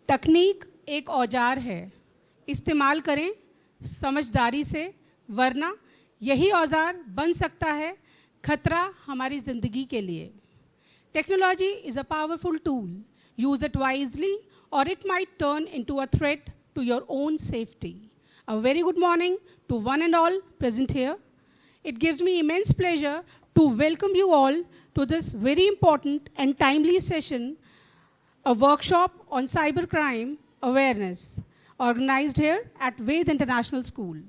तकनीक एक औजार है, इस्तेमाल करें समझदारी से, वरना यही औजार बन सकता है खतरा हमारी जिंदगी के लिए। Technology is a powerful tool, use it wisely और it might turn into a threat to your own safety. A very good morning to one and all present here. It gives me immense pleasure to welcome you all to this very important and timely session, a workshop on cybercrime awareness, organized here at Ved International School.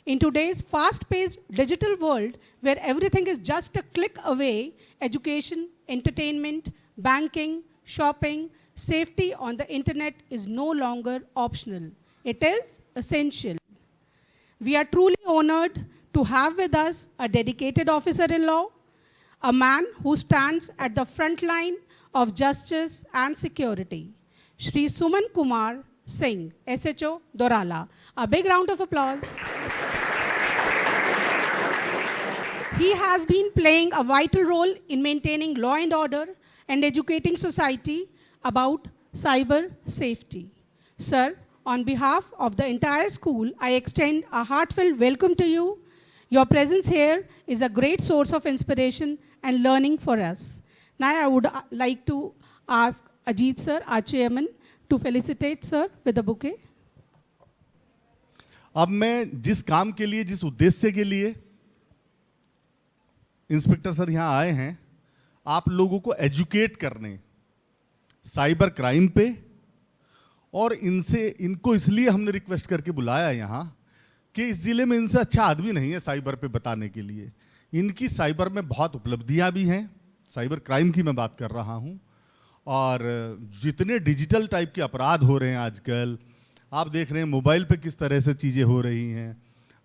In today's fast-paced digital world, where everything is just a click away, education, entertainment, banking, shopping, safety on the internet is no longer optional. It is essential. We are truly honored to have with us a dedicated officer-in-law, a man who stands at the front line of justice and security, Shri Suman Kumar Singh, SHO, Dorala. A big round of applause. He has been playing a vital role in maintaining law and order and educating society about cyber safety. Sir, on behalf of the entire school, I extend a heartfelt welcome to you. Your presence here is a great source of inspiration and learning for us. Now I would like to ask Ajit sir, our chairman, to felicitate sir with a bouquet. अब मैं जिस काम के लिए, जिस उद्देश्य के लिए इंस्पेक्टर सर यहां आए हैं, आप लोगों को एजुकेट करने साइबर क्राइम पे, और इनको इसलिए हमने रिक्वेस्ट करके बुलाया यहां कि इस जिले में इनसे अच्छा आदमी नहीं है साइबर पे बताने के लिए। इनकी साइबर में बहुत उपलब्धियां भी हैं, साइबर क्राइम की मैं बात कर रहा हूं। और जितने डिजिटल टाइप के अपराध हो रहे हैं आजकल, आप देख रहे हैं मोबाइल पे किस तरह से चीजें हो रही हैं,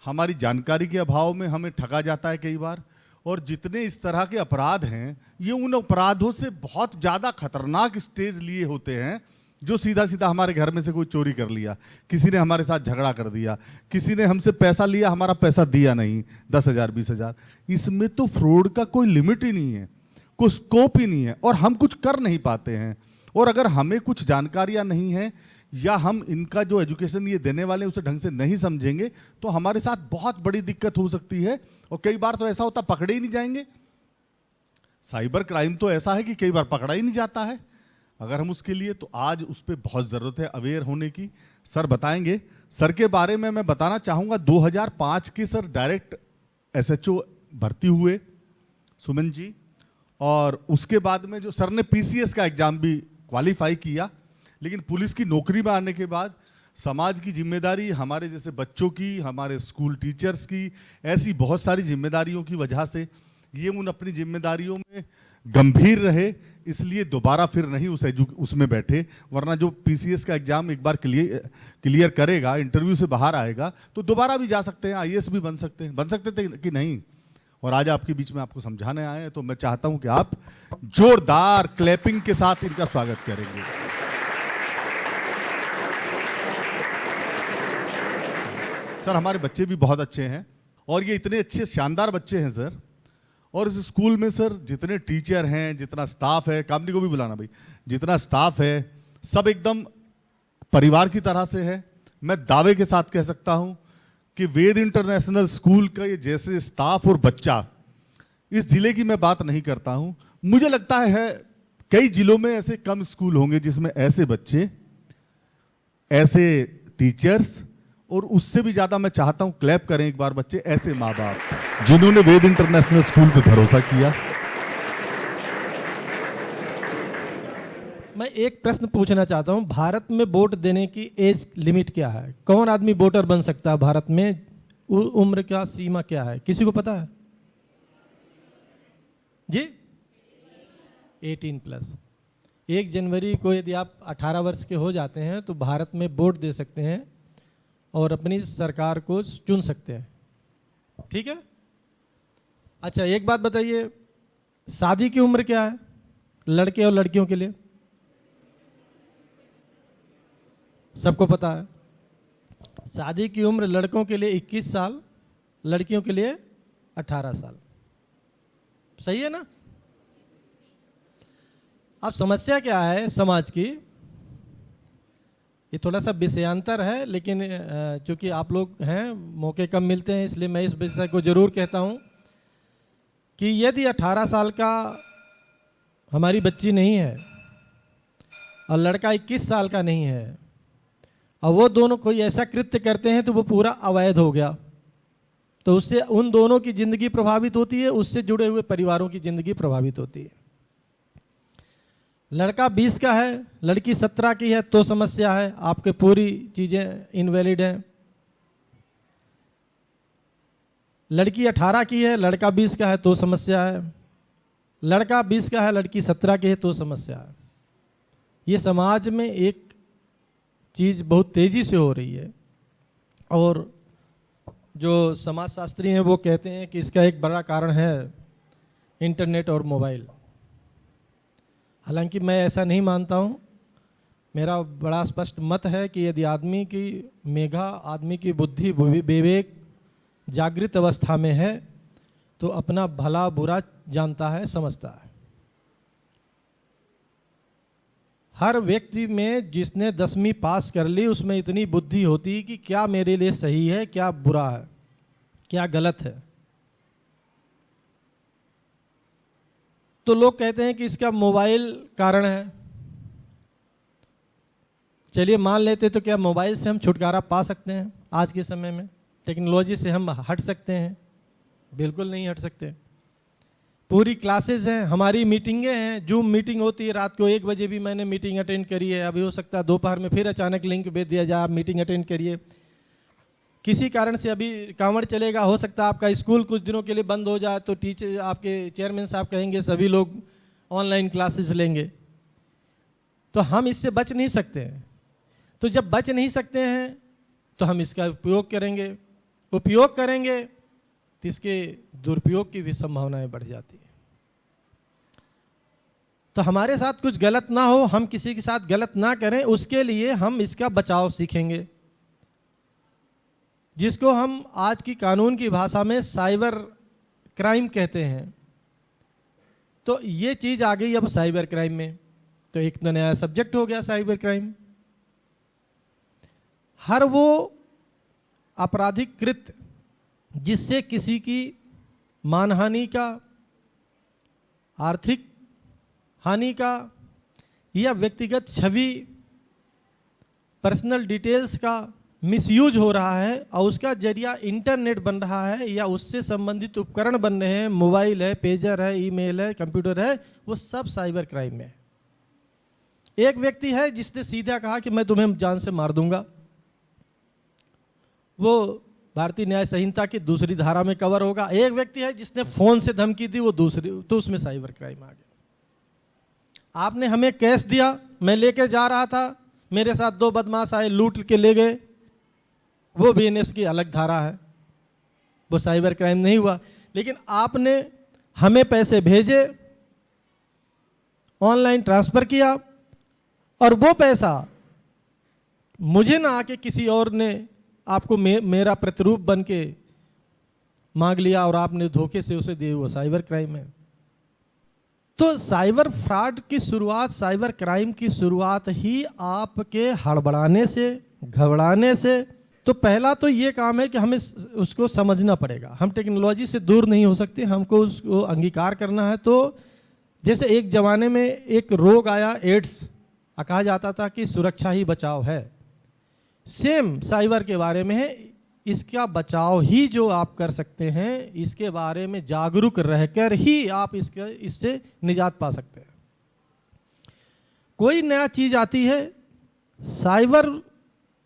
हमारी जानकारी के अभाव में हमें ठगा जाता है कई बार। और जितने इस तरह के अपराध हैं, ये उन अपराधों से बहुत ज्यादा खतरनाक स्टेज लिए होते हैं, जो सीधा सीधा हमारे घर में से कोई चोरी कर लिया, किसी ने हमारे साथ झगड़ा कर दिया, किसी ने हमसे पैसा लिया, हमारा पैसा दिया नहीं, 10,000 20,000। इसमें तो फ्रॉड का कोई लिमिट ही नहीं है, कोई स्कोप ही नहीं है, और हम कुछ कर नहीं पाते हैं। और अगर हमें कुछ जानकारियां नहीं है, या हम इनका जो एजुकेशन ये देने वाले उसे ढंग से नहीं समझेंगे, तो हमारे साथ बहुत बड़ी दिक्कत हो सकती है। और कई बार तो ऐसा होता पकड़े ही नहीं जाएंगे। साइबर क्राइम तो ऐसा है कि कई बार पकड़ा ही नहीं जाता है। अगर हम उसके लिए, तो आज उस पर बहुत जरूरत है अवेयर होने की। सर बताएंगे। सर के बारे में मैं बताना चाहूंगा, 2005 के सर डायरेक्ट SHO भर्ती हुए सुमन जी, और उसके बाद में जो सर ने PCS का एग्जाम भी क्वालिफाई किया, लेकिन पुलिस की नौकरी में आने के बाद समाज की जिम्मेदारी, हमारे जैसे बच्चों की, हमारे स्कूल टीचर्स की, ऐसी बहुत सारी जिम्मेदारियों की वजह से ये उन अपनी जिम्मेदारियों में गंभीर रहे, इसलिए दोबारा फिर नहीं उसमें बैठे। वरना जो PCS का एग्जाम एक बार क्लियर करेगा, इंटरव्यू से बाहर आएगा, तो दोबारा भी जा सकते हैं, IAS भी बन सकते थे कि नहीं। और आज आपके बीच में आपको समझाने आए हैं, तो मैं चाहता हूं कि आप जोरदार क्लैपिंग के साथ इनका स्वागत करेंगे। सर हमारे बच्चे भी बहुत अच्छे हैं, और ये इतने अच्छे शानदार बच्चे हैं सर। और इस स्कूल में सर जितने टीचर हैं, जितना स्टाफ है, कामनी को भी बुलाना भाई, जितना स्टाफ है, सब एकदम परिवार की तरह से है। मैं दावे के साथ कह सकता हूं कि वेद इंटरनेशनल स्कूल का ये जैसे स्टाफ और बच्चा, इस जिले की मैं बात नहीं करता हूं, मुझे लगता है कई जिलों में ऐसे कम स्कूल होंगे जिसमें ऐसे बच्चे, ऐसे टीचर्स, और उससे भी ज्यादा मैं चाहता हूं क्लैप करें एक बार बच्चे, ऐसे माँ बाप जिन्होंने वेद इंटरनेशनल स्कूल पे भरोसा किया। मैं एक प्रश्न पूछना चाहता हूं, भारत में वोट देने की एज लिमिट क्या है? कौन आदमी वोटर बन सकता है भारत में? उम्र का सीमा क्या है, किसी को पता है जी? 18+। 1 जनवरी को यदि आप 18 वर्ष के हो जाते हैं तो भारत में वोट दे सकते हैं और अपनी सरकार को चुन सकते हैं, ठीक है? अच्छा एक बात बताइए, शादी की उम्र क्या है लड़के और लड़कियों के लिए? सबको पता है। शादी की उम्र लड़कों के लिए 21 साल, लड़कियों के लिए 18 साल। सही है ना? अब समस्या क्या है समाज की ये थोड़ा सा विषयांतर है, लेकिन चूंकि आप लोग हैं, मौके कम मिलते हैं, इसलिए मैं इस विषय को जरूर कहता हूं कि यदि 18 साल का हमारी बच्ची नहीं है और लड़का 21 साल का नहीं है और वो दोनों कोई ऐसा कृत्य करते हैं तो वो पूरा अवैध हो गया। तो उससे उन दोनों की जिंदगी प्रभावित होती है, उससे जुड़े हुए परिवारों की जिंदगी प्रभावित होती है। लड़का 20 का है, लड़की 17 की है तो समस्या है, आपके पूरी चीजें इनवैलिड हैं। लड़की 18 की है, लड़का 20 का है तो समस्या है। लड़का 20 का है, लड़की 17 की है तो समस्या है। ये समाज में एक चीज बहुत तेजी से हो रही है और जो समाजशास्त्री हैं वो कहते हैं कि इसका एक बड़ा कारण है इंटरनेट और मोबाइल। हालांकि मैं ऐसा नहीं मानता हूं। मेरा बड़ा स्पष्ट मत है कि यदि आदमी की बुद्धि विवेक जागृत अवस्था में है तो अपना भला बुरा जानता है, समझता है। हर व्यक्ति में जिसने 10वीं पास कर ली उसमें इतनी बुद्धि होती है कि क्या मेरे लिए सही है, क्या बुरा है, क्या गलत है। तो लोग कहते हैं कि इसका मोबाइल कारण है। चलिए मान लेते तो क्या मोबाइल से हम छुटकारा पा सकते हैं? आज के समय में टेक्नोलॉजी से हम हट सकते हैं? बिल्कुल नहीं हट सकते। पूरी क्लासेस हैं, हमारी मीटिंगें हैं, जूम मीटिंग होती है रात को 1 बजे भी मैंने मीटिंग अटेंड करी है। अभी हो सकता है दोपहर में फिर अचानक लिंक भेज दिया जाए, आप मीटिंग अटेंड करिए। किसी कारण से अभी कांवड़ चलेगा, हो सकता है आपका स्कूल कुछ दिनों के लिए बंद हो जाए तो टीचर, आपके चेयरमैन साहब कहेंगे सभी लोग ऑनलाइन क्लासेस लेंगे। तो हम इससे बच नहीं सकते हैं। तो जब बच नहीं सकते हैं तो हम इसका उपयोग करेंगे तो इसके दुरुपयोग की भी संभावनाएं बढ़ जाती है। तो हमारे साथ कुछ गलत ना हो, हम किसी के साथ गलत ना करें, उसके लिए हम इसका बचाव सीखेंगे, जिसको हम आज की कानून की भाषा में साइबर क्राइम कहते हैं। तो ये चीज आ गई अब साइबर क्राइम में, तो एक नया सब्जेक्ट हो गया साइबर क्राइम। हर वो आपराधिक कृत्य जिससे किसी की मानहानि का, आर्थिक हानि का या व्यक्तिगत छवि, पर्सनल डिटेल्स का मिसयूज हो रहा है और उसका जरिया इंटरनेट बन रहा है या उससे संबंधित उपकरण बन रहे हैं, मोबाइल है, पेजर है, ईमेल है, कंप्यूटर है, वो सब साइबर क्राइम में है। एक व्यक्ति है जिसने सीधा कहा कि मैं तुम्हें जान से मार दूंगा, वो भारतीय न्याय संहिता की 2री धारा में कवर होगा। एक व्यक्ति है जिसने फोन से धमकी दी, वो दूसरी, तो उसमें साइबर क्राइम आ गया। आपने हमें कैश दिया, मैं लेके जा रहा था, मेरे साथ 2 बदमाश आए, लूट के ले गए, वो बीएनएस की अलग धारा है, वो साइबर क्राइम नहीं हुआ। लेकिन आपने हमें पैसे भेजे, ऑनलाइन ट्रांसफर किया और वो पैसा मुझे ना आके किसी और ने आपको मेरा प्रतिरूप बन के मांग लिया और आपने धोखे से उसे दिए, वो साइबर क्राइम है। तो साइबर फ्रॉड की शुरुआत, साइबर क्राइम की शुरुआत ही आपके हड़बड़ाने से, घबराने से। तो पहला तो ये काम है कि हमें उसको समझना पड़ेगा। हम टेक्नोलॉजी से दूर नहीं हो सकते, हमको उसको अंगीकार करना है। तो जैसे एक जमाने में एक रोग आया एड्स, कहा जाता था कि सुरक्षा ही बचाव है, सेम साइबर के बारे में है। इसका बचाव ही जो आप कर सकते हैं, इसके बारे में जागरूक रहकर ही आप इससे निजात पा सकते हैं। कोई नया चीज आती है, साइबर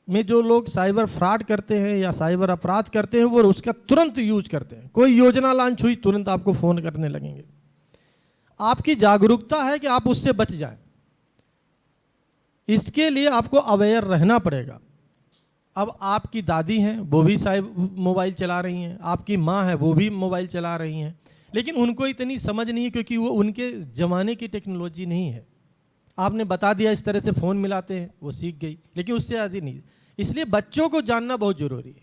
में जो लोग साइबर फ्रॉड करते हैं या साइबर अपराध करते हैं, वो उसका तुरंत यूज करते हैं। कोई योजना लॉन्च हुई, तुरंत आपको फोन करने लगेंगे। आपकी जागरूकता है कि आप उससे बच जाएं। इसके लिए आपको अवेयर रहना पड़ेगा। अब आपकी दादी हैं, वो भी मोबाइल चला रही हैं, आपकी माँ है, वो भी मोबाइल चला रही हैं, लेकिन उनको इतनी समझ नहीं है क्योंकि वो उनके जमाने की टेक्नोलॉजी नहीं है। आपने बता दिया इस तरह से फोन मिलाते हैं, वो सीख गई, लेकिन उससे आदि नहीं। इसलिए बच्चों को जानना बहुत जरूरी है,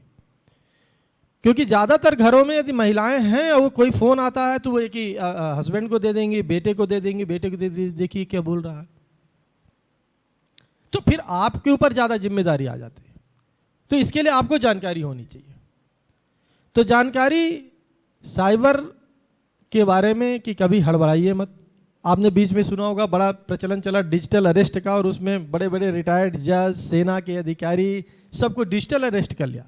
क्योंकि ज्यादातर घरों में यदि महिलाएं हैं और कोई फोन आता है तो वो एक ही हस्बैंड को दे देंगे, बेटे को दे देंगे, बेटे को दे देखिए क्या बोल रहा है। तो फिर आपके ऊपर ज्यादा जिम्मेदारी आ जाती है। तो इसके लिए आपको जानकारी होनी चाहिए। तो जानकारी साइबर के बारे में कि कभी हड़बड़ाइए मत। आपने बीच में सुना होगा, बड़ा प्रचलन चला डिजिटल अरेस्ट का, और उसमें बड़े बड़े रिटायर्ड जज, सेना के अधिकारी सबको डिजिटल अरेस्ट कर लिया।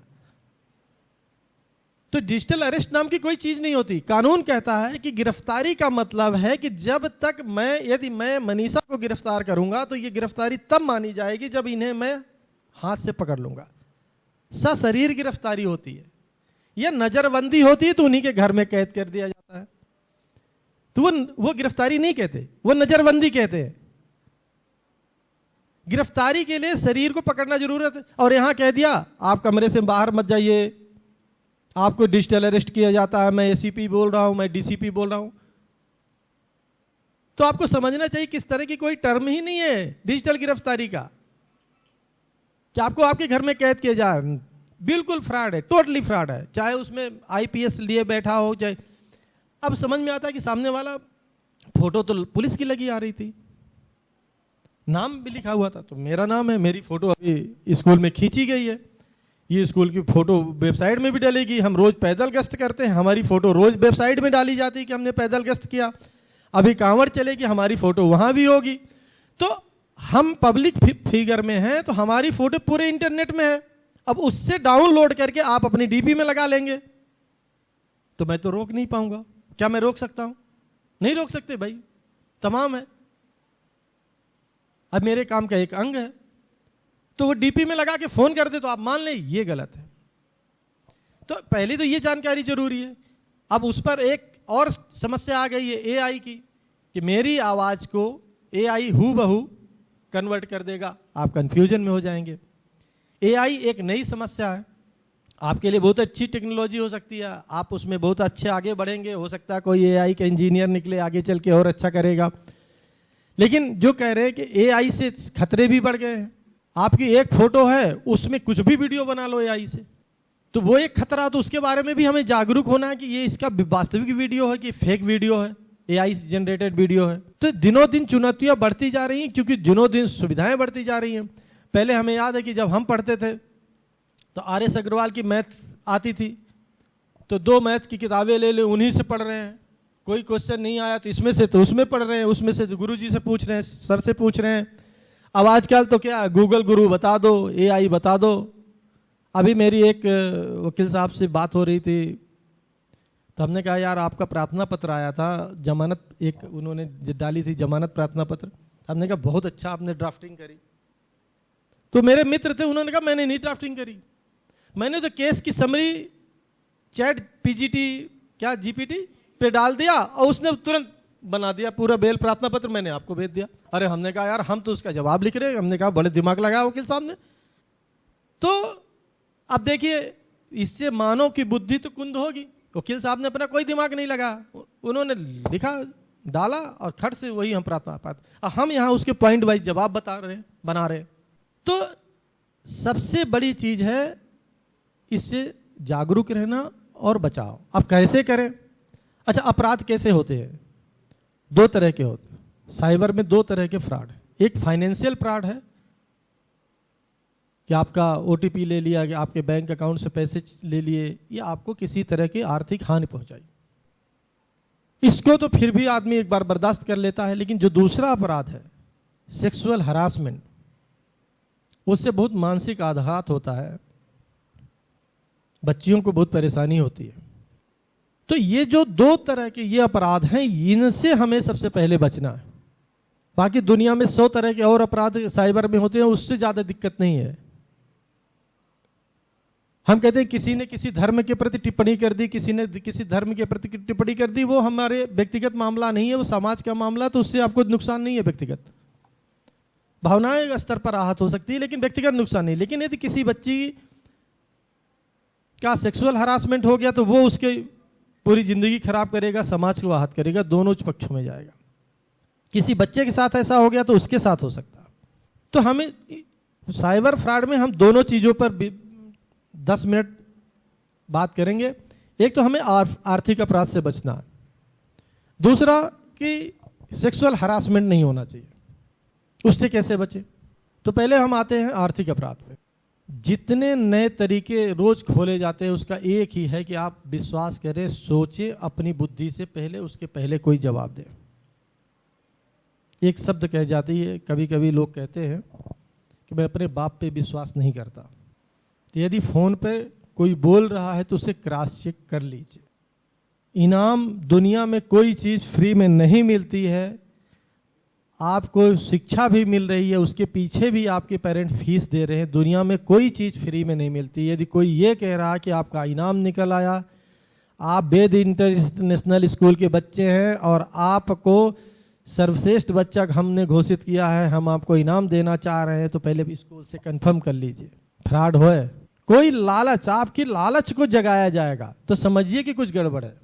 तो डिजिटल अरेस्ट नाम की कोई चीज नहीं होती। कानून कहता है कि गिरफ्तारी का मतलब है कि जब तक यदि मैं मनीषा को गिरफ्तार करूंगा तो ये गिरफ्तारी तब मानी जाएगी जब इन्हें मैं हाथ से पकड़ लूंगा। सशरीर गिरफ्तारी होती है, या नजरबंदी होती है तो उन्हीं के घर में कैद कर दिया जाता है। तो वो गिरफ्तारी नहीं कहते, वो नजरबंदी कहते हैं। गिरफ्तारी के लिए शरीर को पकड़ना जरूरत है। और यहां कह दिया आप कमरे से बाहर मत जाइए, आपको डिजिटल अरेस्ट किया जाता है। मैं एसीपी बोल रहा हूं, मैं डीसीपी बोल रहा हूं। तो आपको समझना चाहिए किस तरह की कोई टर्म ही नहीं है डिजिटल गिरफ्तारी का कि आपको आपके घर में कैद किया जाए। बिल्कुल फ्रॉड है, टोटली फ्रॉड है। चाहे उसमें आईपीएस लिए बैठा हो, चाहे अब समझ में आता है कि सामने वाला फोटो तो पुलिस की लगी आ रही थी, नाम भी लिखा हुआ था, तो मेरा नाम है, मेरी फोटो अभी स्कूल में खींची गई है, ये स्कूल की फोटो वेबसाइट में भी डलेगी। हम रोज पैदल गश्त करते हैं, हमारी फोटो रोज वेबसाइट में डाली जाती है कि हमने पैदल गश्त किया। अभी कांवड़ चलेगी, हमारी फोटो वहां भी होगी। तो हम पब्लिक फिगर में हैं, तो हमारी फोटो पूरे इंटरनेट में है। अब उससे डाउनलोड करके आप अपनी डीपी में लगा लेंगे तो मैं तो रोक नहीं पाऊंगा। क्या मैं रोक सकता हूं? नहीं रोक सकते भाई, तमाम है। अब मेरे काम का एक अंग है, तो वो डीपी में लगा के फोन कर दे तो आप मान लें ये गलत है। तो पहले तो ये जानकारी जरूरी है। अब उस पर एक और समस्या आ गई है एआई की, कि मेरी आवाज को एआई हूबहू कन्वर्ट कर देगा। आप कंफ्यूजन में हो जाएंगे। एआई एक नई समस्या है, आपके लिए बहुत अच्छी टेक्नोलॉजी हो सकती है, आप उसमें बहुत अच्छे आगे बढ़ेंगे। हो सकता है कोई एआई का इंजीनियर निकले आगे चल के और अच्छा करेगा। लेकिन जो कह रहे हैं कि एआई से खतरे भी बढ़ गए हैं। आपकी एक फोटो है, उसमें कुछ भी वीडियो बना लो एआई से, तो वो एक खतरा। तो उसके बारे में भी हमें जागरूक होना है कि ये इसका वास्तविक वीडियो है कि फेक वीडियो है, एआई जनरेटेड वीडियो है। तो दिनों दिन चुनौतियां बढ़ती जा रही हैं, क्योंकि दिनों दिन सुविधाएं बढ़ती जा रही हैं। पहले हमें याद है कि जब हम पढ़ते थे तो आर.एस. अग्रवाल की मैथ आती थी, तो 2 मैथ की किताबें ले ले, उन्हीं से पढ़ रहे हैं। कोई क्वेश्चन नहीं आया तो इसमें से तो उसमें पढ़ रहे हैं, उसमें से गुरुजी से पूछ रहे हैं, सर से पूछ रहे हैं। अब आजकल तो क्या, गूगल गुरु बता दो, एआई बता दो। अभी मेरी एक वकील साहब से बात हो रही थी, तो हमने कहा यार आपका प्रार्थना पत्र आया था, जमानत एक उन्होंने डाली थी जमानत प्रार्थना पत्र। हमने कहा बहुत अच्छा आपने ड्राफ्टिंग करी। तो मेरे मित्र थे, उन्होंने कहा मैंने नहीं ड्राफ्टिंग करी, मैंने तो केस की समरी चैट पीजीटी क्या जीपीटी पे डाल दिया और उसने तुरंत बना दिया पूरा बेल प्रार्थना पत्र, मैंने आपको भेज दिया। अरे हमने कहा यार हम तो उसका जवाब लिख रहे हैं। हमने कहा बड़े दिमाग लगाया वकील साहब ने। तो अब देखिए, इससे मानव की बुद्धि तो कुंद होगी। वकील साहब ने अपना कोई दिमाग नहीं लगा, उन्होंने लिखा डाला और खट से वही हम प्रार्थना पाते। हम यहां उसके पॉइंट वाइज जवाब बना रहे। तो सबसे बड़ी चीज है इससे जागरूक रहना और बचाव। अब कैसे करें? अच्छा, अपराध कैसे होते हैं? 2 तरह के होते हैं साइबर में। 2 तरह के फ्रॉड है। एक फाइनेंशियल फ्रॉड है कि आपका ओटीपी ले लिया, कि आपके बैंक अकाउंट से पैसे ले लिए, या आपको किसी तरह की आर्थिक हानि पहुंचाई। इसको तो फिर भी आदमी एक बार बर्दाश्त कर लेता है। लेकिन जो दूसरा अपराध है सेक्सुअल हरासमेंट, उससे बहुत मानसिक आघात होता है, बच्चियों को बहुत परेशानी होती है। तो ये जो 2 तरह के ये अपराध हैं, इनसे हमें सबसे पहले बचना है। बाकी दुनिया में 100 तरह के और अपराध साइबर में होते हैं, उससे ज्यादा दिक्कत नहीं है। हम कहते हैं किसी ने किसी धर्म के प्रति टिप्पणी कर दी, किसी ने किसी धर्म के प्रति टिप्पणी कर दी, वो हमारे व्यक्तिगत मामला नहीं है, वो समाज का मामला। तो उससे आपको नुकसान नहीं है, व्यक्तिगत भावनाएं स्तर पर आहत हो सकती है, लेकिन व्यक्तिगत नुकसान नहीं। लेकिन यदि किसी बच्ची का सेक्सुअल हरासमेंट हो गया तो वो उसके पूरी जिंदगी खराब करेगा, समाज को आहत करेगा, दोनों पक्षों में जाएगा। किसी बच्चे के साथ ऐसा हो गया तो उसके साथ हो सकता है। तो हमें साइबर फ्रॉड में हम दोनों चीजों पर 10 मिनट बात करेंगे। एक तो हमें आर्थिक अपराध से बचना है, दूसरा कि सेक्सुअल हरासमेंट नहीं होना चाहिए, उससे कैसे बचे। तो पहले हम आते हैं आर्थिक अपराध पे। जितने नए तरीके रोज खोले जाते हैं उसका एक ही है कि आप विश्वास करें, सोचें अपनी बुद्धि से पहले, उसके पहले कोई जवाब दे। एक शब्द कह जाती है, कभी कभी लोग कहते हैं कि मैं अपने बाप पे विश्वास नहीं करता। तो यदि फोन पे कोई बोल रहा है तो उसे क्रॉस चेक कर लीजिए। इनाम दुनिया में कोई चीज फ्री में नहीं मिलती है। आपको शिक्षा भी मिल रही है, उसके पीछे भी आपके पेरेंट फीस दे रहे हैं। दुनिया में कोई चीज फ्री में नहीं मिलती। यदि कोई ये कह रहा है कि आपका इनाम निकल आया, आप वेद इंटरनेशनल स्कूल के बच्चे हैं और आपको सर्वश्रेष्ठ बच्चा हमने घोषित किया है, हम आपको इनाम देना चाह रहे हैं, तो पहले स्कूल से कंफर्म कर लीजिए फ्रॉड होए। कोई लालच, आपकी लालच को जगाया जाएगा तो समझिए कि कुछ गड़बड़ है।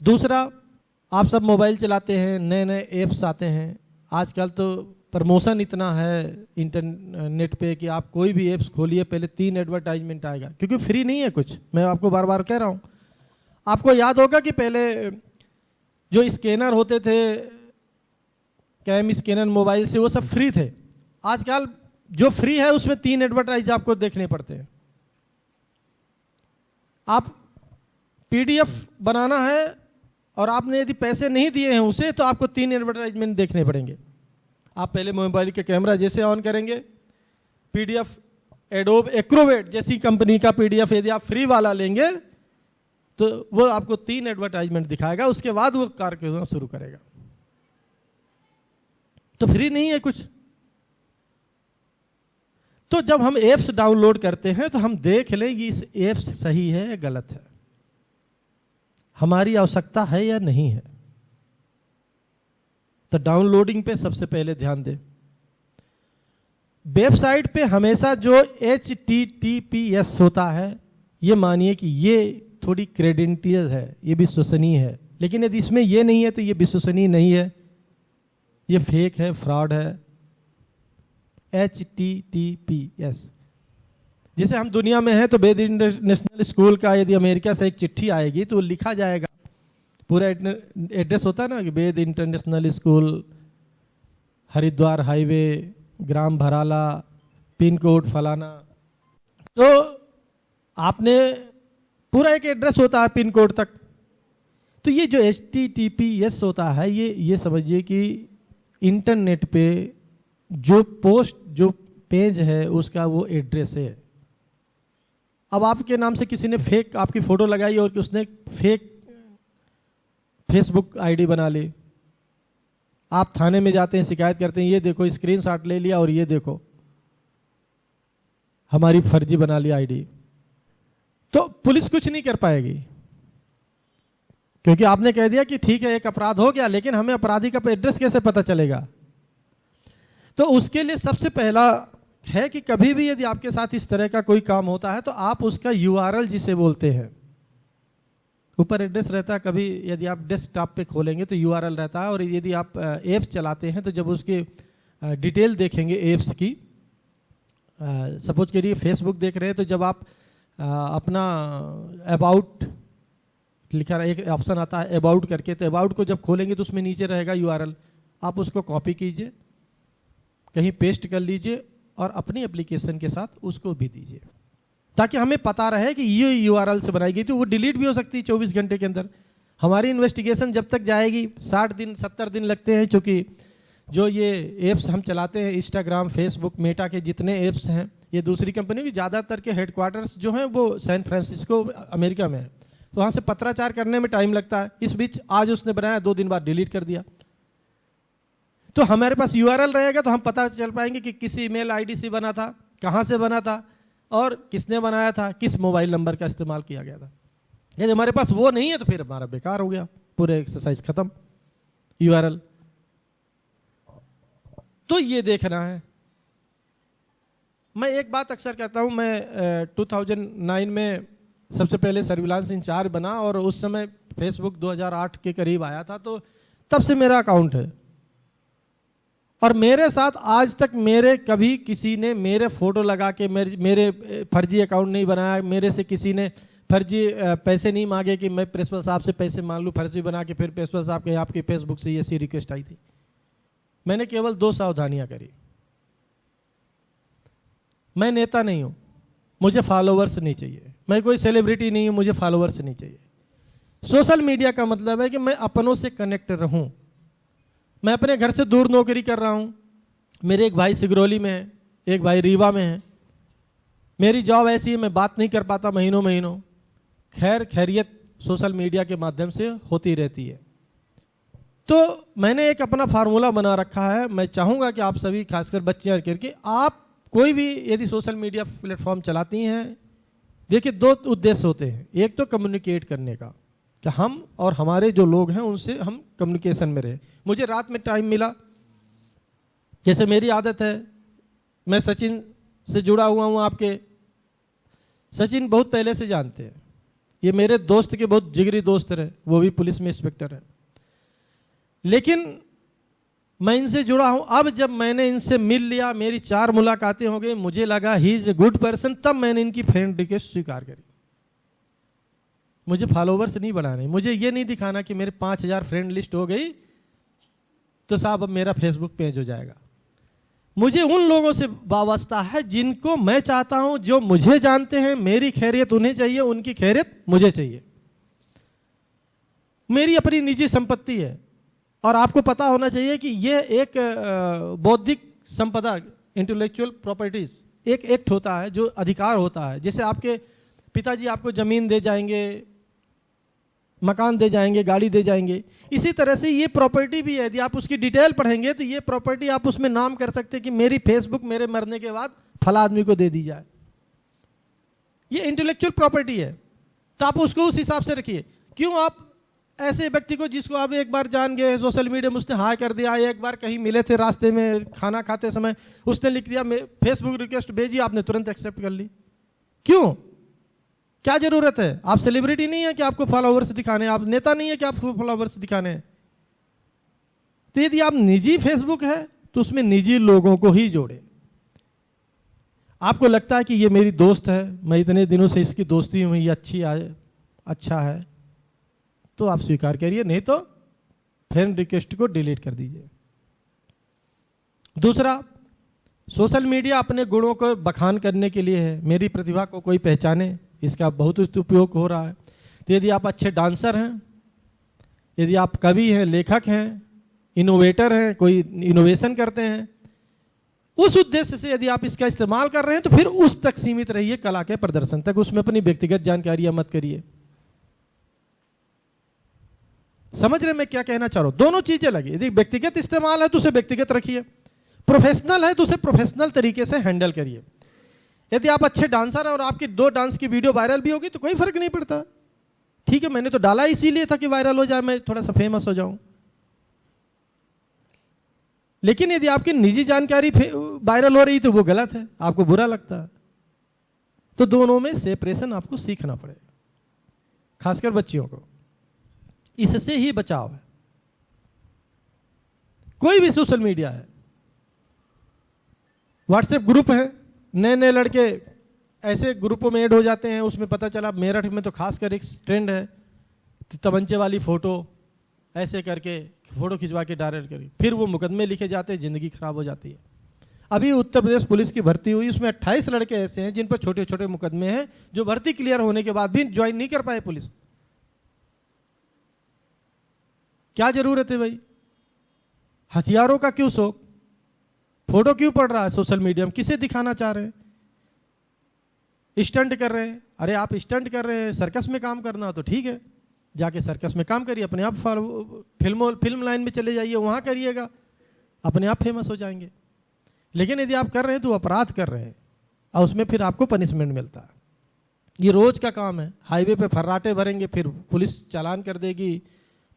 दूसरा, आप सब मोबाइल चलाते हैं, नए नए ऐप्स आते हैं। आजकल तो प्रमोशन इतना है इंटरनेट पे कि आप कोई भी ऐप्स खोलिए पहले 3 एडवर्टाइजमेंट आएगा, क्योंकि फ्री नहीं है कुछ। मैं आपको बार बार कह रहा हूं। आपको याद होगा कि पहले जो स्कैनर होते थे, कैम स्कैनर मोबाइल से, वो सब फ्री थे। आजकल जो फ्री है उसमें 3 एडवर्टाइज आपको देखने पड़ते हैं। आप पीडीएफ बनाना है और आपने यदि पैसे नहीं दिए हैं उसे, तो आपको 3 एडवर्टाइजमेंट देखने पड़ेंगे। आप पहले मोबाइल के कैमरा जैसे ऑन करेंगे, पीडीएफ एडोब एक्रोबेट जैसी कंपनी का पीडीएफ यदि आप फ्री वाला लेंगे तो वो आपको 3 एडवर्टाइजमेंट दिखाएगा, उसके बाद वो कार्य करना शुरू करेगा। तो फ्री नहीं है कुछ। तो जब हम ऐप्स डाउनलोड करते हैं तो हम देख लें कि इस ऐप्स सही है या गलत है, हमारी आवश्यकता है या नहीं है। तो डाउनलोडिंग पे सबसे पहले ध्यान दें। वेबसाइट पे हमेशा जो HTTPS होता है, ये मानिए कि ये थोड़ी क्रेडेंशियल है, ये विश्वसनीय है। लेकिन यदि इसमें ये नहीं है तो ये विश्वसनीय नहीं है, ये फेक है, फ्रॉड है। HTTPS, जैसे हम दुनिया में हैं तो वेद इंटरनेशनल स्कूल का यदि अमेरिका से एक चिट्ठी आएगी तो लिखा जाएगा, पूरा एड्रेस होता है ना कि वेद इंटरनेशनल स्कूल, हरिद्वार हाईवे, ग्राम भराला, पिन कोड फलाना। तो आपने पूरा एक एड्रेस होता है पिन कोड तक। तो ये जो HTTPS होता है, ये समझिए कि इंटरनेट पे जो पोस्ट, जो पेज है उसका वो एड्रेस है। अब आपके नाम से किसी ने फेक आपकी फोटो लगाई और उसने फेक फेसबुक आईडी बना ली। आप थाने में जाते हैं, शिकायत करते हैं, ये देखो स्क्रीनशॉट ले लिया और ये देखो हमारी फर्जी बना ली आईडी। तो पुलिस कुछ नहीं कर पाएगी, क्योंकि आपने कह दिया कि ठीक है एक अपराध हो गया, लेकिन हमें अपराधी का एड्रेस कैसे पता चलेगा। तो उसके लिए सबसे पहला है कि कभी भी यदि आपके साथ इस तरह का कोई काम होता है तो आप उसका URL जिसे बोलते हैं, ऊपर एड्रेस रहता है, कभी यदि आप डेस्कटॉप पे खोलेंगे तो URL रहता है। और यदि आप ऐप्स चलाते हैं तो जब उसके डिटेल देखेंगे ऐप्स की, सपोज करिए फेसबुक देख रहे हैं, तो जब आप अपना अबाउट लिखा एक ऑप्शन आता है अबाउट करके, तो अबाउट को जब खोलेंगे तो उसमें नीचे रहेगा URL। आप उसको कॉपी कीजिए, कहीं पेस्ट कर लीजिए और अपनी एप्लीकेशन के साथ उसको भी दीजिए, ताकि हमें पता रहे कि ये URL से बनाई गई थी। वो डिलीट भी हो सकती है 24 घंटे के अंदर। हमारी इन्वेस्टिगेशन जब तक जाएगी 60 दिन 70 दिन लगते हैं, क्योंकि जो ये ऐप्स हम चलाते हैं, इंस्टाग्राम, फेसबुक, मेटा के जितने ऐप्स हैं, ये दूसरी कंपनी की ज़्यादातर के हेडक्वार्टर्स जो हैं वो सैन फ्रांसिस्को अमेरिका में है। तो वहाँ से पत्राचार करने में टाइम लगता है। इस बीच आज उसने बनाया, 2 दिन बाद डिलीट कर दिया। तो हमारे पास URL रहेगा तो हम पता चल पाएंगे कि किस ईमेल आईडी से बना था, कहाँ से बना था और किसने बनाया था, किस मोबाइल नंबर का इस्तेमाल किया गया था। यदि हमारे पास वो नहीं है तो फिर हमारा बेकार हो गया, पूरे एक्सरसाइज खत्म। URL तो ये देखना है। मैं एक बात अक्सर कहता हूं, मैं 2009 में सबसे पहले सर्विलांस इंचार्ज बना और उस समय फेसबुक 2008 के करीब आया था, तो तब से मेरा अकाउंट है। और मेरे साथ आज तक मेरे कभी किसी ने मेरे फोटो लगा के मेरे फर्जी अकाउंट नहीं बनाया, मेरे से किसी ने फर्जी पैसे नहीं मांगे कि मैं प्रिंसिपल साहब से पैसे मांग लूँ, फर्जी बना के फिर प्रिंसिपल साहब के आपकी फेसबुक से ऐसी रिक्वेस्ट आई थी। मैंने केवल 2 सावधानियां करी। मैं नेता नहीं हूं, मुझे फॉलोवर्स नहीं चाहिए, मैं कोई सेलिब्रिटी नहीं हूं, मुझे फॉलोवर्स नहीं चाहिए। सोशल मीडिया का मतलब है कि मैं अपनों से कनेक्ट रहूं। मैं अपने घर से दूर नौकरी कर रहा हूं, मेरे एक भाई सिगरौली में है, एक भाई रीवा में है, मेरी जॉब ऐसी है मैं बात नहीं कर पाता महीनों महीनों। खैर खैरियत सोशल मीडिया के माध्यम से होती रहती है। तो मैंने एक अपना फार्मूला बना रखा है। मैं चाहूंगा कि आप सभी, खासकर बच्चे करके, आप कोई भी यदि सोशल मीडिया प्लेटफॉर्म चलाती हैं, देखिए दो उद्देश्य होते हैं। एक तो कम्युनिकेट करने का, कि हम और हमारे जो लोग हैं उनसे हम कम्युनिकेशन में रहे। मुझे रात में टाइम मिला, जैसे मेरी आदत है, मैं सचिन से जुड़ा हुआ हूं। आपके सचिन बहुत पहले से जानते हैं, ये मेरे दोस्त के बहुत जिगरी दोस्त रहे, वो भी पुलिस में इंस्पेक्टर है। लेकिन मैं इनसे जुड़ा हूं। अब जब मैंने इनसे मिल लिया, मेरी 4 मुलाकातें हो गई, मुझे लगा he is a good person, तब मैंने इनकी फ्रेंड रिक्वेस्ट स्वीकार करी। मुझे फॉलोवर्स नहीं बढ़ाने, मुझे ये नहीं दिखाना कि मेरे 5000 फ्रेंड लिस्ट हो गई तो साहब अब मेरा फेसबुक पेज हो जाएगा। मुझे उन लोगों से वाबस्ता है जिनको मैं चाहता हूं, जो मुझे जानते हैं, मेरी खैरियत उन्हें चाहिए, उनकी खैरियत मुझे चाहिए। मेरी अपनी निजी संपत्ति है और आपको पता होना चाहिए कि यह एक बौद्धिक संपदा, इंटेलेक्चुअल प्रॉपर्टीज, एक एक्ट होता है, जो अधिकार होता है। जैसे आपके पिताजी आपको जमीन दे जाएंगे, मकान दे जाएंगे, गाड़ी दे जाएंगे, इसी तरह से ये प्रॉपर्टी भी है। यदि आप उसकी डिटेल पढ़ेंगे तो ये प्रॉपर्टी आप उसमें नाम कर सकते हैं कि मेरी फेसबुक मेरे मरने के बाद फला आदमी को दे दी जाए। ये इंटेलेक्चुअल प्रॉपर्टी है, तो आप उसको उस हिसाब से रखिए। क्यों आप ऐसे व्यक्ति को, जिसको आप एक बार जान गए, सोशल मीडिया में उसने हाय कर दिया, एक बार कहीं मिले थे रास्ते में खाना खाते समय, उसने लिख दिया फेसबुक रिक्वेस्ट भेजी, आपने तुरंत एक्सेप्ट कर ली? क्यों? क्या जरूरत है? आप सेलिब्रिटी नहीं है कि आपको फॉलोवर्स दिखाने हैं, आप नेता नहीं है कि आपको फॉलोवर्स दिखाने हैं। तो यदि आप निजी फेसबुक है तो उसमें निजी लोगों को ही जोड़े। आपको लगता है कि ये मेरी दोस्त है, मैं इतने दिनों से इसकी दोस्ती हूं, ये अच्छा है, तो आप स्वीकार करिए, नहीं तो फ्रेंड रिक्वेस्ट को डिलीट कर दीजिए। दूसरा, सोशल मीडिया अपने गुणों को बखान करने के लिए है। मेरी प्रतिभा को कोई पहचाने, इसका बहुत उपयोग हो रहा है। तो यदि आप अच्छे डांसर हैं, यदि आप कवि हैं, लेखक हैं, इनोवेटर हैं, कोई इनोवेशन करते हैं, उस उद्देश्य से यदि आप इसका इस्तेमाल कर रहे हैं तो फिर उस तक सीमित रहिए, कला के प्रदर्शन तक। उसमें अपनी व्यक्तिगत जानकारियां मत करिए। समझ रहे मैं क्या कहना चाह रहा हूं? दोनों चीजें लगी। यदि व्यक्तिगत इस्तेमाल है तो उसे व्यक्तिगत रखिए, प्रोफेशनल है तो उसे प्रोफेशनल तरीके से हैंडल करिए। यदि आप अच्छे डांसर हैं और आपकी 2 डांस की वीडियो वायरल भी होगी तो कोई फर्क नहीं पड़ता। ठीक है, मैंने तो डाला इसीलिए था कि वायरल हो जाए, मैं थोड़ा सा फेमस हो जाऊं। लेकिन यदि आपकी निजी जानकारी वायरल हो रही तो वो गलत है, आपको बुरा लगता है। तो दोनों में सेपरेशन आपको सीखना पड़ेगा, खासकर बच्चियों को। इससे ही बचाव है। कोई भी सोशल मीडिया है, व्हाट्सएप ग्रुप है, नए नए लड़के ऐसे ग्रुपों में ऐड हो जाते हैं। उसमें पता चला मेरठ में तो खासकर एक ट्रेंड है, तमंचे वाली फोटो ऐसे करके फोटो खिंचवा के डायरेक्ट करी, फिर वो मुकदमे लिखे जाते हैं, जिंदगी खराब हो जाती है। अभी उत्तर प्रदेश पुलिस की भर्ती हुई, उसमें 28 लड़के ऐसे हैं जिन पर छोटे छोटे मुकदमे हैं, जो भर्ती क्लियर होने के बाद भी ज्वाइन नहीं कर पाए पुलिस। क्या जरूरत है भाई? हथियारों का क्यों शौक? फोटो क्यों पड़ रहा है सोशल मीडिया में? किसे दिखाना चाह रहे हैं? स्टंट कर रहे हैं? अरे आप स्टंट कर रहे हैं, सर्कस में काम करना तो ठीक है, जाके सर्कस में काम करिए, अपने आप फिल्म लाइन में चले जाइए, वहां करिएगा, अपने आप फेमस हो जाएंगे। लेकिन यदि आप कर रहे हैं तो अपराध कर रहे हैं और उसमें फिर आपको पनिशमेंट मिलता है। ये रोज का काम है। हाईवे पे फर्राटे भरेंगे, फिर पुलिस चालान कर देगी,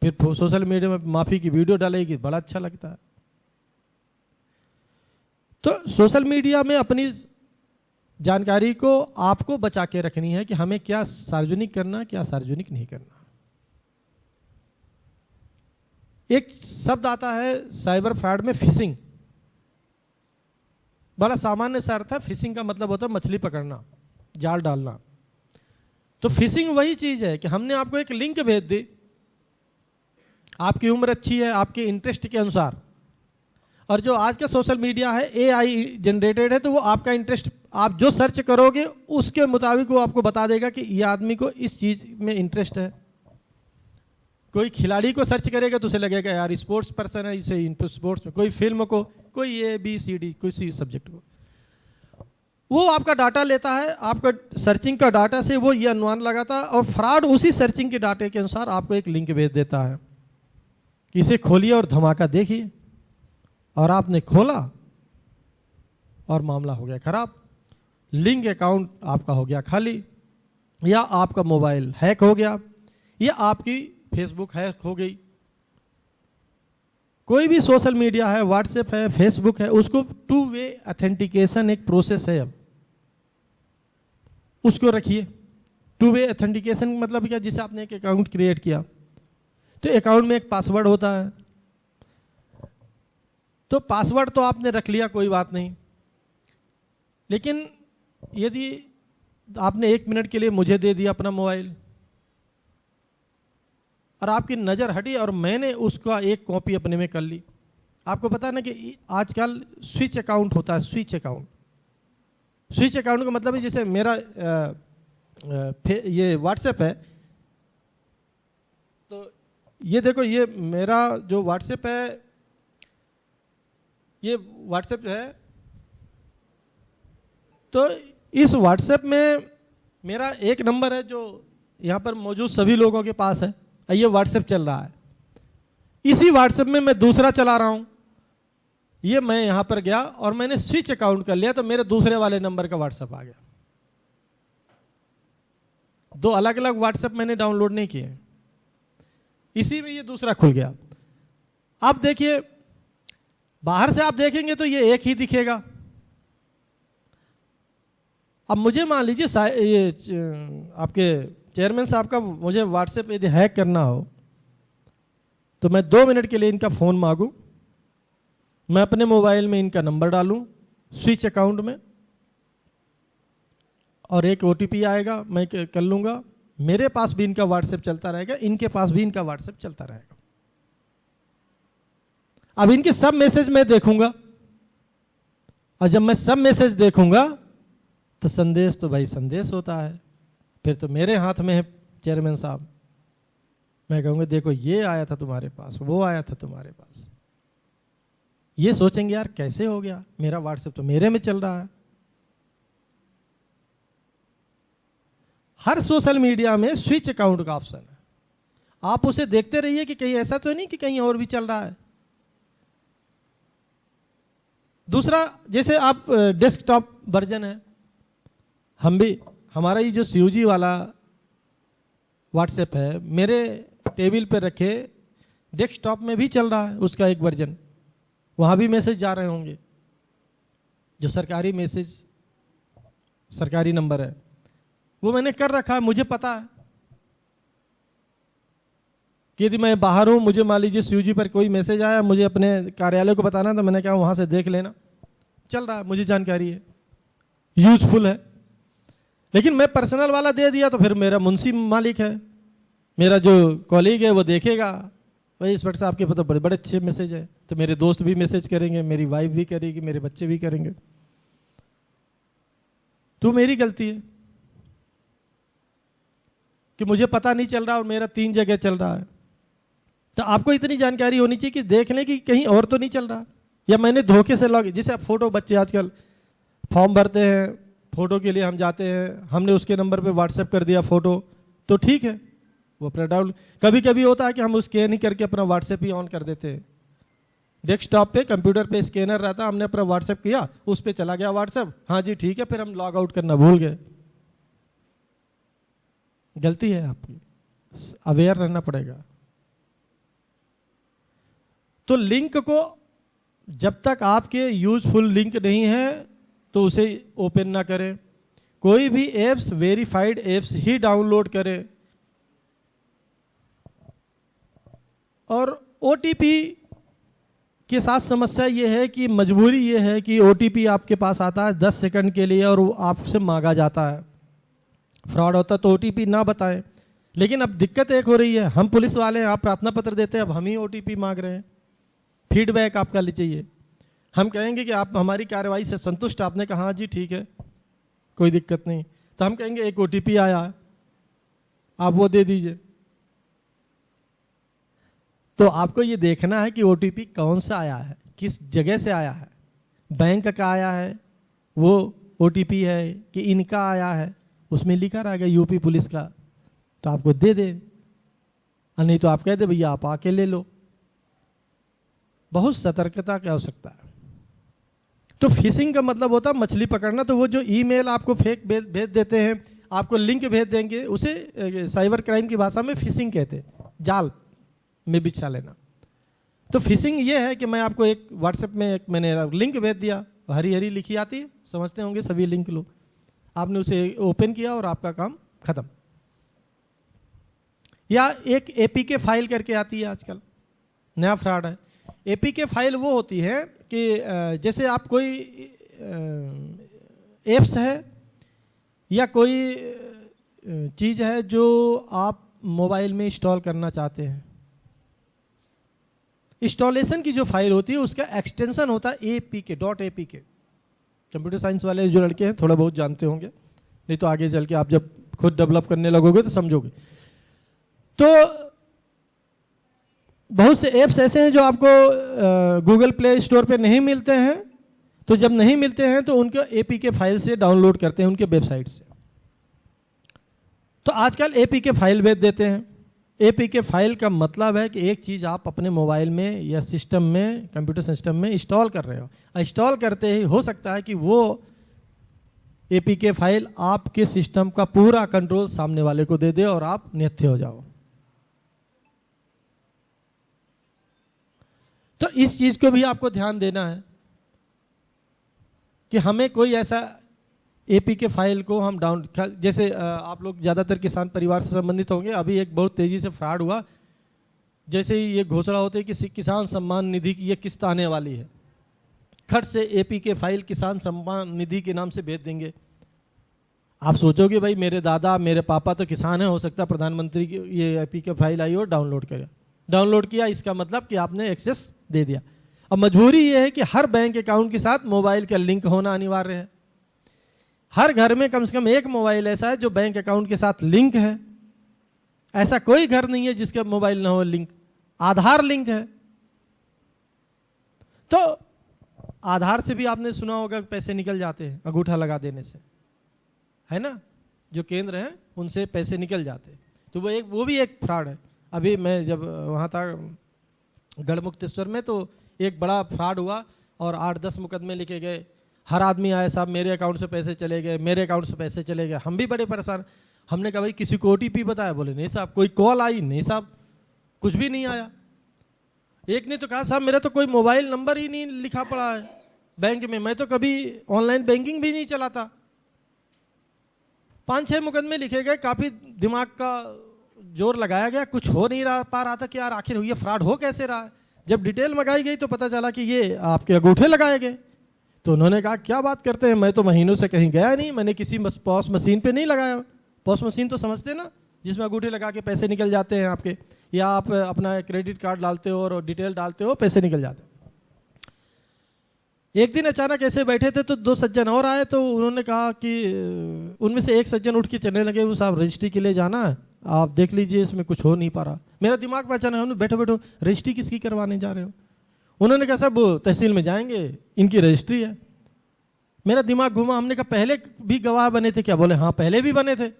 फिर सोशल मीडिया में माफी की वीडियो डालेगी, बड़ा अच्छा लगता है। तो सोशल मीडिया में अपनी जानकारी को आपको बचा के रखनी है कि हमें क्या सार्वजनिक करना, क्या सार्वजनिक नहीं करना। एक शब्द आता है साइबर फ्रॉड में, फिशिंग। बड़ा सामान्य सा अर्थ है। फिशिंग का मतलब होता है मछली पकड़ना, जाल डालना। तो फिशिंग वही चीज है कि हमने आपको एक लिंक भेज दी, आपकी उम्र अच्छी है, आपके इंटरेस्ट के अनुसार, और जो आज का सोशल मीडिया है AI जनरेटेड है, तो वो आपका इंटरेस्ट, आप जो सर्च करोगे उसके मुताबिक वो आपको बता देगा कि ये आदमी को इस चीज में इंटरेस्ट है। कोई खिलाड़ी को सर्च करेगा तो उसे लगेगा यार स्पोर्ट्स पर्सन है, इसे स्पोर्ट्स में, कोई फिल्म को, कोई ABCD किसी सब्जेक्ट को, वो आपका डाटा लेता है, आपका सर्चिंग का डाटा से वो ये अनुमान लगाता है और फ्रॉड उसी सर्चिंग के डाटे के अनुसार आपको एक लिंक भेज देता है कि इसे खोलिए और धमाका देखिए, और आपने खोला और मामला हो गया खराब। लिंक अकाउंट आपका हो गया खाली, या आपका मोबाइल हैक हो गया, या आपकी फेसबुक हैक हो गई। कोई भी सोशल मीडिया है, व्हाट्सएप है, फेसबुक है, उसको 2 वे ऑथेंटिकेशन एक प्रोसेस है, अब उसको रखिए। 2 वे ऑथेंटिकेशन मतलब क्या, जिसे आपने एक अकाउंट क्रिएट किया तो अकाउंट में एक पासवर्ड होता है, तो पासवर्ड तो आपने रख लिया, कोई बात नहीं, लेकिन यदि आपने 1 मिनट के लिए मुझे दे दिया अपना मोबाइल और आपकी नजर हटी और मैंने उसका एक कॉपी अपने में कर ली। आपको पता है ना कि आजकल स्विच अकाउंट होता है, स्विच अकाउंट। स्विच अकाउंट का मतलब है जैसे मेरा ये व्हाट्सएप है, तो ये देखो, ये मेरा जो व्हाट्सएप है, ये व्हाट्सएप है, तो इस व्हाट्सएप में मेरा एक नंबर है जो यहां पर मौजूद सभी लोगों के पास है, ये व्हाट्सएप चल रहा है। इसी व्हाट्सएप में मैं दूसरा चला रहा हूं, ये मैं यहां पर गया और मैंने स्विच अकाउंट कर लिया, तो मेरे दूसरे वाले नंबर का व्हाट्सएप आ गया। 2 अलग अलग व्हाट्सएप मैंने डाउनलोड नहीं किए, इसी में ये दूसरा खुल गया। अब देखिए, बाहर से आप देखेंगे तो ये एक ही दिखेगा। अब मुझे मान लीजिए ये आपके चेयरमैन साहब का मुझे व्हाट्सएप यदि हैक करना हो, तो मैं 2 मिनट के लिए इनका फोन मांगूं, मैं अपने मोबाइल में इनका नंबर डालूं स्विच अकाउंट में, और एक OTP आएगा, मैं कर लूंगा, मेरे पास भी इनका व्हाट्सएप चलता रहेगा, इनके पास भी इनका व्हाट्सएप चलता रहेगा। अब इनके सब मैसेज मैं देखूंगा, और जब मैं सब मैसेज देखूंगा तो संदेश तो भाई संदेश होता है, फिर तो मेरे हाथ में है चेयरमैन साहब। मैं कहूंगा देखो ये आया था तुम्हारे पास, वो आया था तुम्हारे पास। ये सोचेंगे यार कैसे हो गया, मेरा व्हाट्सएप तो मेरे में चल रहा है। हर सोशल मीडिया में स्विच अकाउंट का ऑप्शन है, आप उसे देखते रहिए कि कहीं ऐसा तो नहीं कि कहीं और भी चल रहा है। दूसरा, जैसे आप डेस्कटॉप वर्जन है, हम भी, हमारा ये जो CUG वाला व्हाट्सएप है, मेरे टेबल पे रखे डेस्कटॉप में भी चल रहा है उसका एक वर्जन, वहां भी मैसेज जा रहे होंगे, जो सरकारी मैसेज, सरकारी नंबर है, वो मैंने कर रखा है। मुझे पता है कि यदि मैं बाहर हूं, मुझे मान लीजिए CUG पर कोई मैसेज आया, मुझे अपने कार्यालय को बताना, तो मैंने कहा वहां से देख लेना, चल रहा है, मुझे जानकारी है, यूजफुल है। लेकिन मैं पर्सनल वाला दे दिया तो फिर मेरा मुंशी मालिक है, मेरा जो कॉलीग है वो देखेगा, भाई इंस्पेक्टर साहब के तो बड़े बड़े अच्छे मैसेज है, तो मेरे दोस्त भी मैसेज करेंगे, मेरी वाइफ भी करेगी, मेरे बच्चे भी करेंगे, तो मेरी गलती है कि मुझे पता नहीं चल रहा और मेरा 3 जगह चल रहा है। तो आपको इतनी जानकारी होनी चाहिए कि देख लें कि कहीं और तो नहीं चल रहा, या मैंने धोखे से लॉग, जैसे आप फोटो, बच्चे आजकल फॉर्म भरते हैं, फोटो के लिए हम जाते हैं, हमने उसके नंबर पे व्हाट्सएप कर दिया फोटो, तो ठीक है, वो अपना डाउन। कभी कभी होता है कि हम स्कैन ही करके अपना व्हाट्सएप ही ऑन कर देते हैं, डेस्कटॉप पे, कंप्यूटर पे स्कैनर रहता, हमने अपना व्हाट्सएप किया, उस पे चला गया व्हाट्सएप, हाँ जी ठीक है, फिर हम लॉग आउट करना भूल गए। गलती है आपकी, अवेयर रहना पड़ेगा। तो लिंक को जब तक आपके यूजफुल लिंक नहीं है तो उसे ओपन ना करें। कोई भी एप्स वेरीफाइड एप्स ही डाउनलोड करें। और OTP के साथ समस्या यह है कि मजबूरी यह है कि OTP आपके पास आता है 10 सेकंड के लिए और वो आपसे मांगा जाता है। फ्रॉड होता तो OTP ना बताएं। लेकिन अब दिक्कत एक हो रही है, हम पुलिस वाले हैं, आप प्रार्थना पत्र देते हैं, अब हम ही OTP मांग रहे हैं, फीडबैक आपका ले चाहिए। हम कहेंगे कि आप हमारी कार्रवाई से संतुष्ट, आपने कहा हाँ जी ठीक है कोई दिक्कत नहीं, तो हम कहेंगे एक ओटीपी आया है, आप वो दे दीजिए। तो आपको ये देखना है कि ओटीपी कौन सा आया है, किस जगह से आया है, बैंक का आया है वो ओटीपी है कि इनका आया है, उसमें लिखा रहेगा यूपी पुलिस का, तो आपको दे दे, नहीं तो आप कह दे भैया आप आके ले लो। बहुत सतर्कता की आवश्यकता है। तो फिशिंग का मतलब होता है मछली पकड़ना। तो वो जो ईमेल आपको फेक भेज देते हैं, आपको लिंक भेज देंगे, उसे साइबर क्राइम की भाषा में फिशिंग कहते हैं, जाल में बिछा लेना। तो फिशिंग ये है कि मैं आपको एक व्हाट्सएप में एक मैंने लिंक भेज दिया, हरी हरी लिखी आती है, समझते होंगे सभी लिंक लो, आपने उसे ओपन किया और आपका काम खत्म। या एक एपीके फाइल करके आती है, आजकल नया फ्रॉड है। एपीके फाइल वो होती है कि जैसे आप कोई एप्स है या कोई चीज है जो आप मोबाइल में इंस्टॉल करना चाहते हैं, इंस्टॉलेशन की जो फाइल होती है उसका एक्सटेंशन होता है एपीके, .apk। कंप्यूटर साइंस वाले जो लड़के हैं थोड़ा बहुत जानते होंगे, नहीं तो आगे चल के आप जब खुद डेवलप करने लगोगे तो समझोगे। तो बहुत से ऐप्स ऐसे हैं जो आपको गूगल प्ले स्टोर पे नहीं मिलते हैं, तो जब नहीं मिलते हैं तो उनके एपीके फाइल से डाउनलोड करते हैं उनके वेबसाइट से। तो आजकल एपीके फाइल भेज देते हैं। एपीके फाइल का मतलब है कि एक चीज आप अपने मोबाइल में या सिस्टम में, कंप्यूटर सिस्टम में इंस्टॉल कर रहे हो, इंस्टॉल करते ही हो सकता है कि वो एपीके फाइल आपके सिस्टम का पूरा कंट्रोल सामने वाले को दे दे और आप निहत्थे हो जाओ। तो इस चीज को भी आपको ध्यान देना है कि हमें कोई ऐसा एपीके फाइल को हम डाउन, जैसे आप लोग ज्यादातर किसान परिवार से संबंधित होंगे, अभी एक बहुत तेजी से फ्रॉड हुआ, जैसे ही ये घोषणा होती है कि किसान सम्मान निधि की ये किस्त आने वाली है, खट से एपीके फाइल किसान सम्मान निधि के नाम से भेज देंगे। आप सोचोगे भाई मेरे दादा मेरे पापा तो किसान है, हो सकता है प्रधानमंत्री की ये एपीके फाइल आई और डाउनलोड करे, डाउनलोड किया, इसका मतलब कि आपने एक्सेस दे दिया। अब मजबूरी यह है कि हर बैंक अकाउंट के साथ मोबाइल का लिंक होना अनिवार्य है। हर घर में कम से कम एक मोबाइल ऐसा है जो बैंक अकाउंट के साथ लिंक है। ऐसा कोई घर नहीं है जिसका मोबाइल ना हो लिंक। आधार लिंक है। तो आधार से भी आपने सुना होगा पैसे निकल जाते हैं अंगूठा लगा देने से, है ना, जो केंद्र है उनसे पैसे निकल जाते हैं। तो वो भी एक फ्रॉड है। अभी मैं जब वहां था गढ़मुक्तेश्वर में, तो एक बड़ा फ्रॉड हुआ और 8-10 मुकदमे लिखे गए। हर आदमी आया, साहब मेरे अकाउंट से पैसे चले गए, मेरे अकाउंट से पैसे चले गए। हम भी बड़े परेशान। हमने कहा भाई किसी को ओटीपी बताया? बोले नहीं साहब। कोई कॉल आई? नहीं साहब, कुछ भी नहीं आया। एक ने तो कहा साहब मेरा तो कोई मोबाइल नंबर ही नहीं लिखा पड़ा है बैंक में, मैं तो कभी ऑनलाइन बैंकिंग भी नहीं चलाता। 5-6 मुकदमे लिखे गए, काफी दिमाग का जोर लगाया गया, कुछ हो नहीं पा रहा था कि यार आखिर ये फ्रॉड हो कैसे रहा है। जब डिटेल मंगाई गई तो पता चला कि ये आपके अंगूठे लगाए गए। तो उन्होंने कहा क्या बात करते हैं, मैं तो महीनों से कहीं गया नहीं, मैंने किसी पॉस मशीन पे नहीं लगाया। पॉस मशीन तो समझते ना, जिसमें अंगूठे लगा के पैसे निकल जाते हैं आपके, या आप अपना क्रेडिट कार्ड डालते हो और डिटेल डालते हो, पैसे निकल जाते हैं। एक दिन अचानक ऐसे बैठे थे तो 2 सज्जन और आए, तो उन्होंने कहा कि उनमें से एक सज्जन उठ के चलने लगे, वो साहब रजिस्ट्री के लिए जाना है, आप देख लीजिए इसमें कुछ हो नहीं पा रहा। मेरा दिमाग में अचानक, बैठो बैठो रजिस्ट्री किसकी करवाने जा रहे हो? उन्होंने कहा साहब वो तहसील में जाएंगे, इनकी रजिस्ट्री है। मेरा दिमाग घुमा। हमने कहा पहले भी गवाह बने थे क्या? बोले हाँ पहले भी बने थे।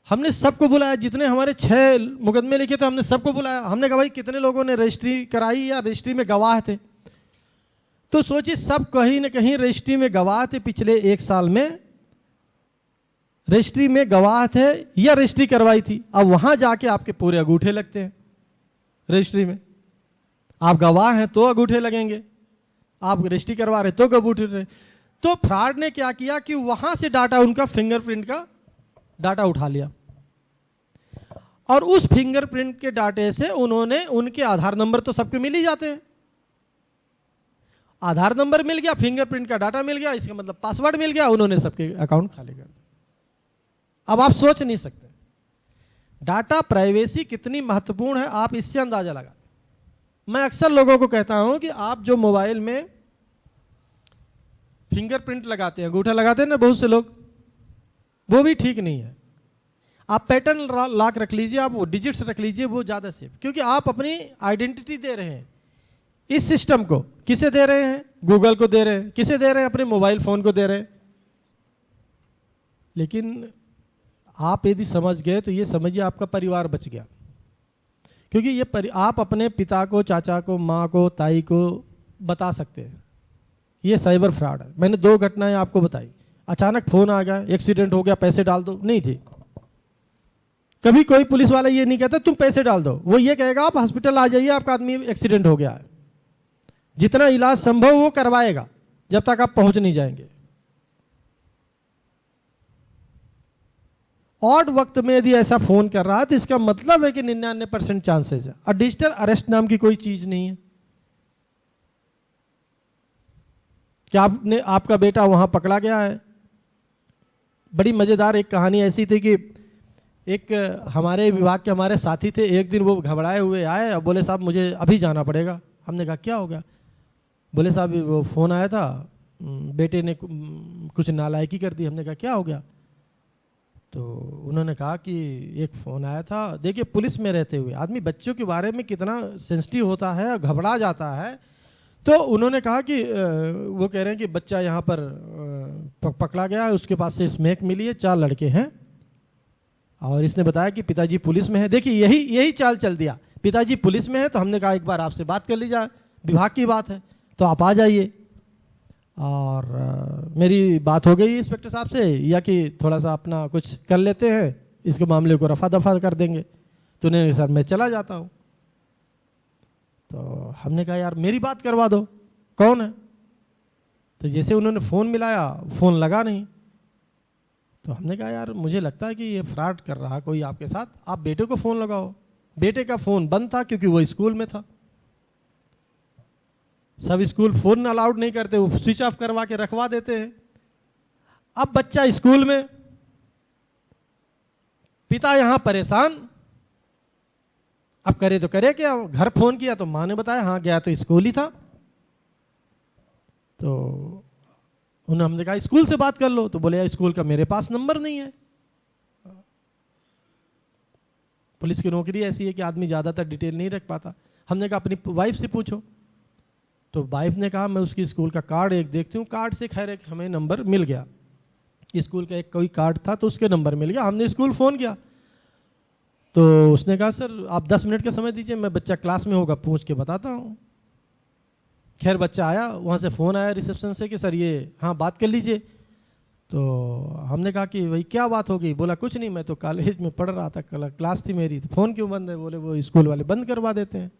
हमने सबको बुलाया, जितने हमारे 6 मुकदमे लिखे थे हमने सबको बुलाया। हमने कहा भाई कितने लोगों ने रजिस्ट्री कराई या रजिस्ट्री में गवाह थे? तो सोचिए सब कहीं ना कहीं रजिस्ट्री में गवाह थे। पिछले 1 साल में रजिस्ट्री में गवाह थे या रजिस्ट्री करवाई थी। अब वहां जाके आपके पूरे अंगूठे लगते हैं रजिस्ट्री में। आप गवाह हैं तो अंगूठे लगेंगे, आप रजिस्ट्री करवा रहे तो अंगूठे रहे। तो फ्रॉड ने क्या किया कि वहां से डाटा, उनका फिंगरप्रिंट का डाटा उठा लिया और उस फिंगरप्रिंट के डाटे से उन्होंने, उनके आधार नंबर तो सबके मिल ही जाते हैं, आधार नंबर मिल गया, फिंगरप्रिंट का डाटा मिल गया, इसका मतलब पासवर्ड मिल गया, उन्होंने सबके अकाउंट खाली कर दिया। अब आप सोच नहीं सकते डाटा प्राइवेसी कितनी महत्वपूर्ण है, आप इससे अंदाजा लगा। मैं अक्सर लोगों को कहता हूं कि आप जो मोबाइल में फिंगरप्रिंट लगाते हैं, अंगूठा लगाते हैं ना बहुत से लोग, वो भी ठीक नहीं है। आप पैटर्न लॉक रख लीजिए, आप वो डिजिट्स रख लीजिए, वो ज्यादा सेफ, क्योंकि आप अपनी आइडेंटिटी दे रहे हैं इस सिस्टम को। किसे दे रहे हैं? गूगल को दे रहे हैं। किसे दे रहे हैं? अपने मोबाइल फोन को दे रहे हैं। लेकिन आप यदि समझ गए तो ये समझिए आपका परिवार बच गया, क्योंकि ये आप अपने पिता को, चाचा को, माँ को, ताई को बता सकते हैं ये साइबर फ्रॉड है। मैंने 2 घटनाएं आपको बताई। अचानक फोन आ गया, एक्सीडेंट हो गया, पैसे डाल दो, नहीं जी। कभी कोई पुलिस वाला ये नहीं कहता तुम पैसे डाल दो, वो ये कहेगा आप हॉस्पिटल आ जाइए, आपका आदमी एक्सीडेंट हो गया है। जितना इलाज संभव वो करवाएगा जब तक आप पहुंच नहीं जाएंगे। ऑड वक्त में यदि ऐसा फोन कर रहा है तो इसका मतलब है कि 99% चांसेस है। और डिजिटल अरेस्ट नाम की कोई चीज नहीं है कि आपका बेटा वहां पकड़ा गया है। बड़ी मजेदार एक कहानी ऐसी थी कि एक हमारे विभाग के हमारे साथी थे, एक दिन वो घबराए हुए आए और बोले साहब मुझे अभी जाना पड़ेगा। हमने कहा क्या हो गया? बोले साहब वो फोन आया था, बेटे ने कुछ नालायकी कर दी। हमने कहा क्या हो गया? तो उन्होंने कहा कि एक फोन आया था। देखिए पुलिस में रहते हुए आदमी बच्चों के बारे में कितना सेंसिटिव होता है, घबरा जाता है। तो उन्होंने कहा कि वो कह रहे हैं कि बच्चा यहाँ पर पकड़ा गया है, उसके पास से स्मैक मिली है, 4 लड़के हैं और इसने बताया कि पिताजी पुलिस में है। देखिए यही चाल चल दिया, पिताजी पुलिस में है। तो हमने कहा एक बार आपसे बात कर ली जाए, विभाग की बात है तो आप आ जाइए। और मेरी बात हो गई इंस्पेक्टर साहब से, या कि थोड़ा सा अपना कुछ कर लेते हैं, इसके मामले को रफा दफा कर देंगे। तो उन्होंने सर मैं चला जाता हूं। तो हमने कहा यार मेरी बात करवा दो, कौन है? तो जैसे उन्होंने फोन मिलाया, फोन लगा नहीं। तो हमने कहा यार मुझे लगता है कि ये फ्रॉड कर रहा कोई आपके साथ, आप बेटे को फोन लगाओ। बेटे का फोन बंद था क्योंकि वो स्कूल में था। सब स्कूल फोन अलाउड नहीं करते, वो स्विच ऑफ करवा के रखवा देते हैं। अब बच्चा स्कूल में, पिता यहां परेशान, अब करे तो करे क्या? घर फोन किया तो मां ने बताया हाँ गया तो स्कूल ही था। तो हमने कहा स्कूल से बात कर लो। तो बोले यार स्कूल का मेरे पास नंबर नहीं है। पुलिस की नौकरी ऐसी है कि आदमी ज्यादातर डिटेल नहीं रख पाता। हमने कहा अपनी वाइफ से पूछो। तो वाइफ ने कहा मैं उसकी स्कूल का कार्ड एक देखती हूँ। कार्ड से खैर एक हमें नंबर मिल गया, स्कूल का एक कोई कार्ड था तो उसके नंबर मिल गया। हमने स्कूल फोन किया तो उसने कहा सर आप 10 मिनट का समय दीजिए, मैं बच्चा क्लास में होगा पूछ के बताता हूँ। खैर बच्चा आया, वहां से फोन आया रिसेप्शन से कि सर ये हाँ बात कर लीजिए। तो हमने कहा कि भाई क्या बात हो गई? बोला कुछ नहीं, मैं तो कॉलेज में पढ़ रहा था, क्लास थी मेरी। तो फोन क्यों बंद है? बोले वो स्कूल वाले बंद करवा देते हैं।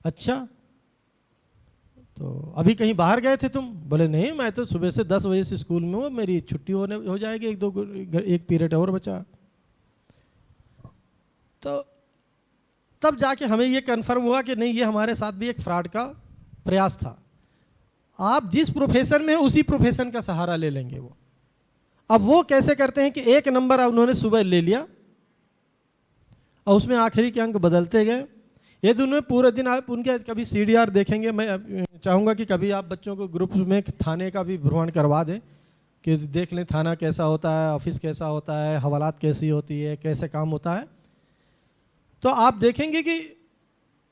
अच्छा तो अभी कहीं बाहर गए थे तुम? बोले नहीं मैं तो सुबह से 10 बजे से स्कूल में हूँ, मेरी छुट्टी हो जाएगी, एक पीरियड और बचा। तो तब जाके हमें ये कंफर्म हुआ कि नहीं ये हमारे साथ भी एक फ्रॉड का प्रयास था। आप जिस प्रोफेशन में हो उसी प्रोफेशन का सहारा ले लेंगे वो। अब वो कैसे करते हैं कि एक नंबर उन्होंने सुबह ले लिया और उसमें आखिरी के अंक बदलते गए। यदि उन्होंने पूरे दिन आप उनके कभी CDR देखेंगे, मैं चाहूंगा कि कभी आप बच्चों को ग्रुप में थाने का भी भ्रमण करवा दें कि देख लें थाना कैसा होता है, ऑफिस कैसा होता है, हवालात कैसी होती है, कैसे काम होता है। तो आप देखेंगे कि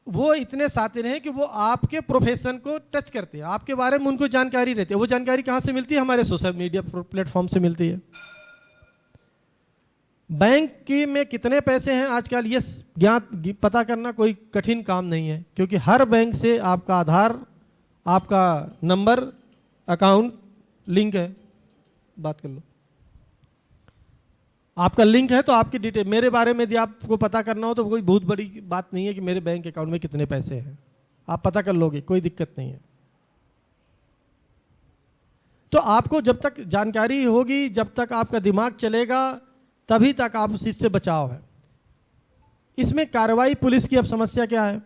वो इतने शातिर हैं कि वो आपके प्रोफेशन को टच करते हैं, आपके बारे में उनको जानकारी रहती है। वो जानकारी कहां से मिलती है? हमारे सोशल मीडिया प्लेटफॉर्म से मिलती है। बैंक में कितने पैसे हैं आजकल ये ज्ञात पता करना कोई कठिन काम नहीं है, क्योंकि हर बैंक से आपका आधार, आपका नंबर, अकाउंट लिंक है। बात कर लो, आपका लिंक है तो आपकी डिटेल, मेरे बारे में यदि आपको पता करना हो तो कोई बहुत बड़ी बात नहीं है कि मेरे बैंक अकाउंट में कितने पैसे हैं, आप पता कर लोगे, कोई दिक्कत नहीं है। तो आपको जब तक जानकारी होगी, जब तक आपका दिमाग चलेगा, तभी तक आप उस चीज से बचाव है। इसमें कार्रवाई पुलिस की अब समस्या क्या है?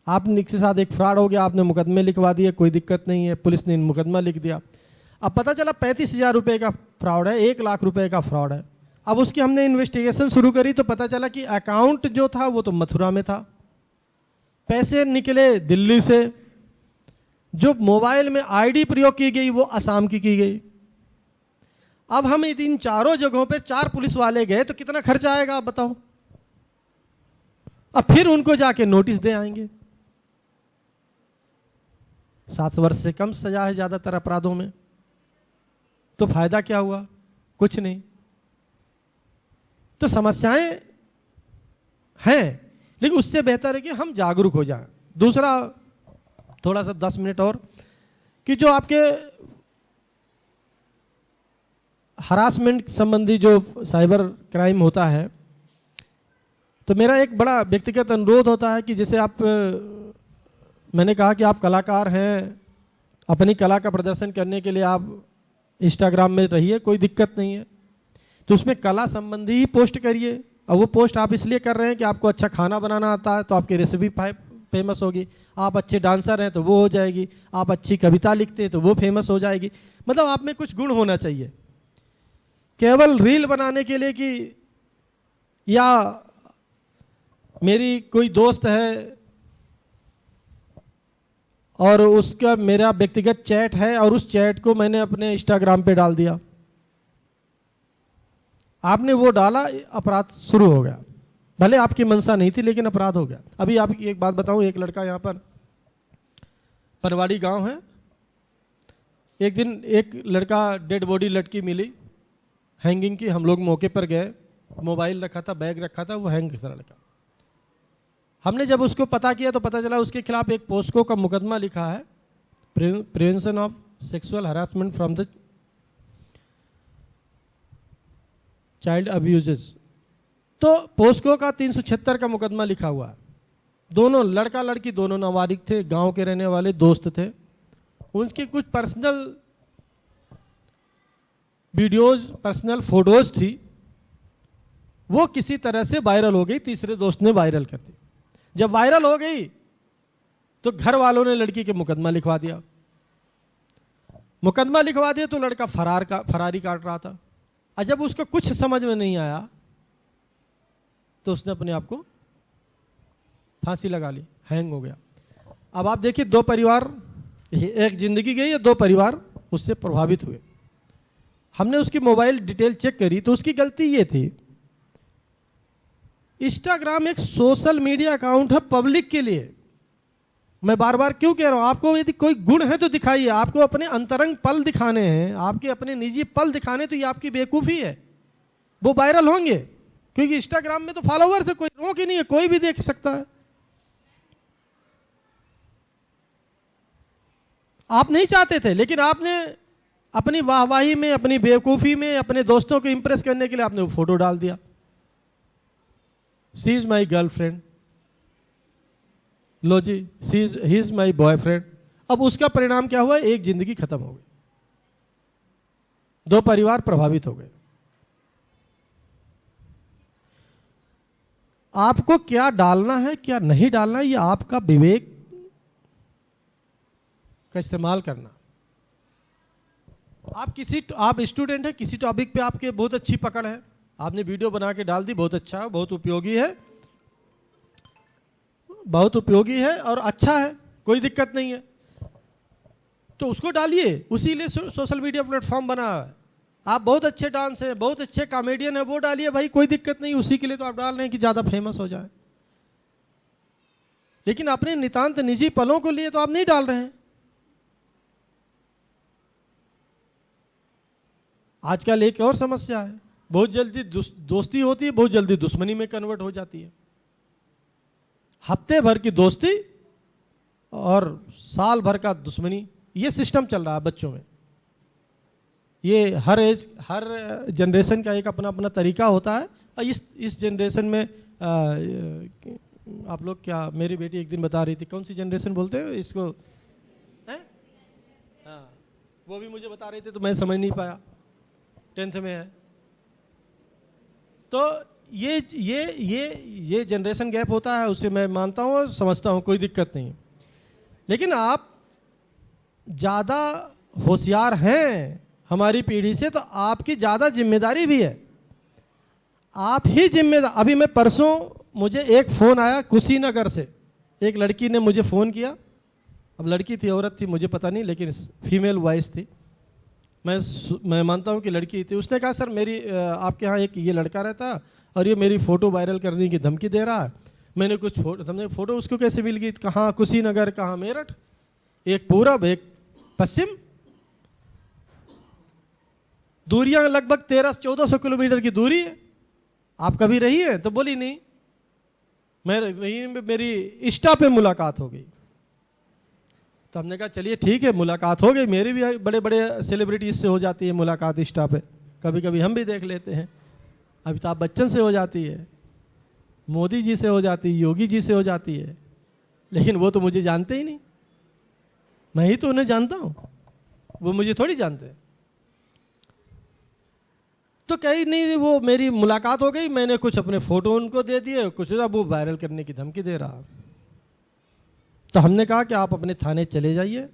आपने के साथ एक फ्रॉड हो गया, आपने मुकदमे लिखवा दिए, कोई दिक्कत नहीं है, पुलिस ने मुकदमा लिख दिया। अब पता चला 35,000 रुपए का फ्रॉड है, 1 लाख रुपए का फ्रॉड है। अब उसकी हमने इन्वेस्टिगेशन शुरू करी तो पता चला कि अकाउंट जो था वो तो मथुरा में था, पैसे निकले दिल्ली से, जो मोबाइल में आईडी प्रयोग की गई वो असम की गई। अब हम इन चारों जगहों पे 4 पुलिस वाले गए तो कितना खर्चा आएगा आप बताओ। अब फिर उनको जाके नोटिस दे आएंगे। 7 वर्ष से कम सजा है ज्यादातर अपराधों में, तो फायदा क्या हुआ? कुछ नहीं। तो समस्याएं हैं, लेकिन उससे बेहतर है कि हम जागरूक हो जाएं। दूसरा, थोड़ा सा 10 मिनट और, कि जो आपके हरासमेंट संबंधी जो साइबर क्राइम होता है, तो मेरा एक बड़ा व्यक्तिगत अनुरोध होता है कि जैसे आप, मैंने कहा कि आप कलाकार हैं, अपनी कला का प्रदर्शन करने के लिए आप इंस्टाग्राम में रहिए, कोई दिक्कत नहीं है, तो उसमें कला संबंधी ही पोस्ट करिए। और वो पोस्ट आप इसलिए कर रहे हैं कि आपको अच्छा खाना बनाना आता है तो आपकी रेसिपी फेमस होगी, आप अच्छे डांसर हैं तो वो हो जाएगी, आप अच्छी कविता लिखते हैं तो वो फेमस हो जाएगी। मतलब आप में कुछ गुण होना चाहिए। केवल रील बनाने के लिए कि या मेरी कोई दोस्त है और उसका मेरा व्यक्तिगत चैट है और उस चैट को मैंने अपने इंस्टाग्राम पे डाल दिया, आपने वो डाला, अपराध शुरू हो गया। भले आपकी मंशा नहीं थी लेकिन अपराध हो गया। अभी आपकी एक बात बताऊं, एक लड़का यहां पर परवाड़ी गांव है, एक दिन एक लड़का डेड बॉडी लटकी मिली हैंगिंग की, हम लोग मौके पर गए, मोबाइल रखा था, बैग रखा था, वो हैंग था लड़का। हमने जब उसको पता किया तो पता चला उसके खिलाफ एक पोस्को का मुकदमा लिखा है, prevention of sexual harassment from the child abuses. तो पोस्को का 376 का मुकदमा लिखा हुआ है। दोनों लड़का लड़की दोनों नाबालिग थे, गांव के रहने वाले दोस्त थे। उनकी कुछ पर्सनल वीडियोज, पर्सनल फोटोज थी, वो किसी तरह से वायरल हो गई, तीसरे दोस्त ने वायरल कर दी। जब वायरल हो गई तो घर वालों ने लड़की के मुकदमा लिखवा दिया। मुकदमा लिखवा दिया तो लड़का फरारी काट रहा था। और जब उसको कुछ समझ में नहीं आया तो उसने अपने आप को फांसी लगा ली, हैंग हो गया। अब आप देखिए, 2 परिवार, एक जिंदगी गई या 2 परिवार उससे प्रभावित हुए। हमने उसकी मोबाइल डिटेल चेक करी तो उसकी गलती ये थी, इंस्टाग्राम एक सोशल मीडिया अकाउंट है पब्लिक के लिए। मैं बार बार क्यों कह रहा हूं, आपको यदि कोई गुण है तो दिखाइए, आपको अपने अंतरंग पल दिखाने हैं, आपके अपने निजी पल दिखाने, तो ये आपकी बेवकूफी है। वो वायरल होंगे क्योंकि इंस्टाग्राम में तो फॉलोवर्स है, कोई रोक ही नहीं है, कोई भी देख सकता है। आप नहीं चाहते थे, लेकिन आपने अपनी वाहवाही में, अपनी बेवकूफी में, अपने दोस्तों को इंप्रेस करने के लिए आपने वो फोटो डाल दिया, शी इज माई गर्लफ्रेंड, लो जी ही इज माई बॉयफ्रेंड। अब उसका परिणाम क्या हुआ? एक जिंदगी खत्म हो गई, 2 परिवार प्रभावित हो गए। आपको क्या डालना है, क्या नहीं डालना है, ये आपका विवेक का इस्तेमाल करना। आप स्टूडेंट हैं, किसी टॉपिक पे आपके बहुत अच्छी पकड़ है, आपने वीडियो बना के डाल दी, बहुत अच्छा है, बहुत उपयोगी है, बहुत उपयोगी है और अच्छा है, कोई दिक्कत नहीं है, तो उसको डालिए। उसी लिए सोशल मीडिया प्लेटफॉर्म बना है। आप बहुत अच्छे डांस हैं, बहुत अच्छे कॉमेडियन है, वो डालिए भाई, कोई दिक्कत नहीं, उसी के लिए तो आप डाल रहे हैं कि ज्यादा फेमस हो जाए। लेकिन अपने नितांत निजी पलों को लिए तो आप नहीं डाल रहे हैं। आजकल एक और समस्या है, बहुत जल्दी दोस्ती होती है, बहुत जल्दी दुश्मनी में कन्वर्ट हो जाती है। हफ्ते भर की दोस्ती और साल भर का दुश्मनी, ये सिस्टम चल रहा है बच्चों में। ये हर जनरेशन का एक अपना अपना तरीका होता है। और इस जनरेशन में आप लोग, क्या मेरी बेटी एक दिन बता रही थी, कौन सी जनरेशन बोलते हैं इसको, हैं? हाँ, वो भी मुझे बता रही थी तो मैं समझ नहीं पाया, 10th में है। तो ये जनरेशन गैप होता है, उसे मैं मानता हूं और समझता हूं, कोई दिक्कत नहीं। लेकिन आप ज्यादा होशियार हैं हमारी पीढ़ी से, तो आपकी ज्यादा जिम्मेदारी भी है, आप ही जिम्मेदार। अभी मैं परसों, मुझे एक फोन आया कुशीनगर से, एक लड़की ने मुझे फोन किया अब लड़की थी औरत थी मुझे पता नहीं, लेकिन फीमेल वॉइस थी। मैं मानता हूं कि लड़की थी। उसने कहा सर मेरी आपके यहाँ एक ये लड़का रहता और ये मेरी फ़ोटो वायरल करने की धमकी दे रहा है। मैंने कुछ फ़ोटो उसको कैसे मिल गई, कहाँ कुशीनगर, कहाँ मेरठ, एक पूरब एक पश्चिम, दूरियां लगभग 1300-1400 किलोमीटर की दूरी है। आप कभी रही है? तो बोली नहीं। मेरी इंस्टा पे मुलाकात हो गई। तो हमने कहा चलिए ठीक है, मुलाकात हो गई। मेरी भी बड़े बड़े सेलिब्रिटीज से हो जाती है मुलाकात इंस्टा पे, कभी कभी हम भी देख लेते हैं। अमिताभ बच्चन से हो जाती है, मोदी जी से हो जाती है, योगी जी से हो जाती है, लेकिन वो तो मुझे जानते ही नहीं। मैं ही तो उन्हें जानता हूं, वो मुझे थोड़ी जानते। तो कहीं नहीं, वो मेरी मुलाकात हो गई, मैंने कुछ अपने फोटो उनको दे दिए, कुछ वो वायरल करने की धमकी दे रहा। तो हमने कहा कि आप अपने थाने चले जाइए,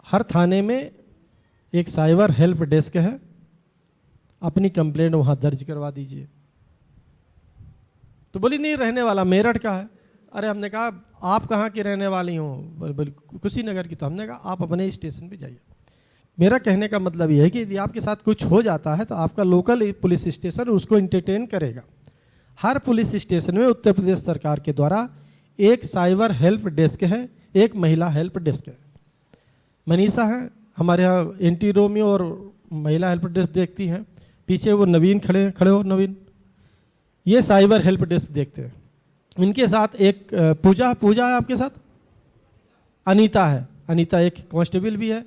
हर थाने में एक साइबर हेल्प डेस्क है, अपनी कंप्लेंट वहां दर्ज करवा दीजिए। तो बोली नहीं, रहने वाला मेरठ का है। अरे हमने कहा आप कहाँ की रहने वाली हो? बोली कुशीनगर की। तो हमने कहा आप अपने स्टेशन पे जाइए। मेरा कहने का मतलब यह है कि यदि आपके साथ कुछ हो जाता है तो आपका लोकल पुलिस स्टेशन उसको इंटरटेन करेगा। हर पुलिस स्टेशन में उत्तर प्रदेश सरकार के द्वारा एक साइबर हेल्प डेस्क है, एक महिला हेल्प डेस्क है। मनीषा है हमारे यहाँ, एंटी रोमियो और महिला हेल्प डेस्क देखती हैं। पीछे वो नवीन खड़े हो नवीन, ये साइबर हेल्प डेस्क देखते हैं। इनके साथ एक पूजा है आपके साथ, अनीता है, अनीता एक कांस्टेबल भी है।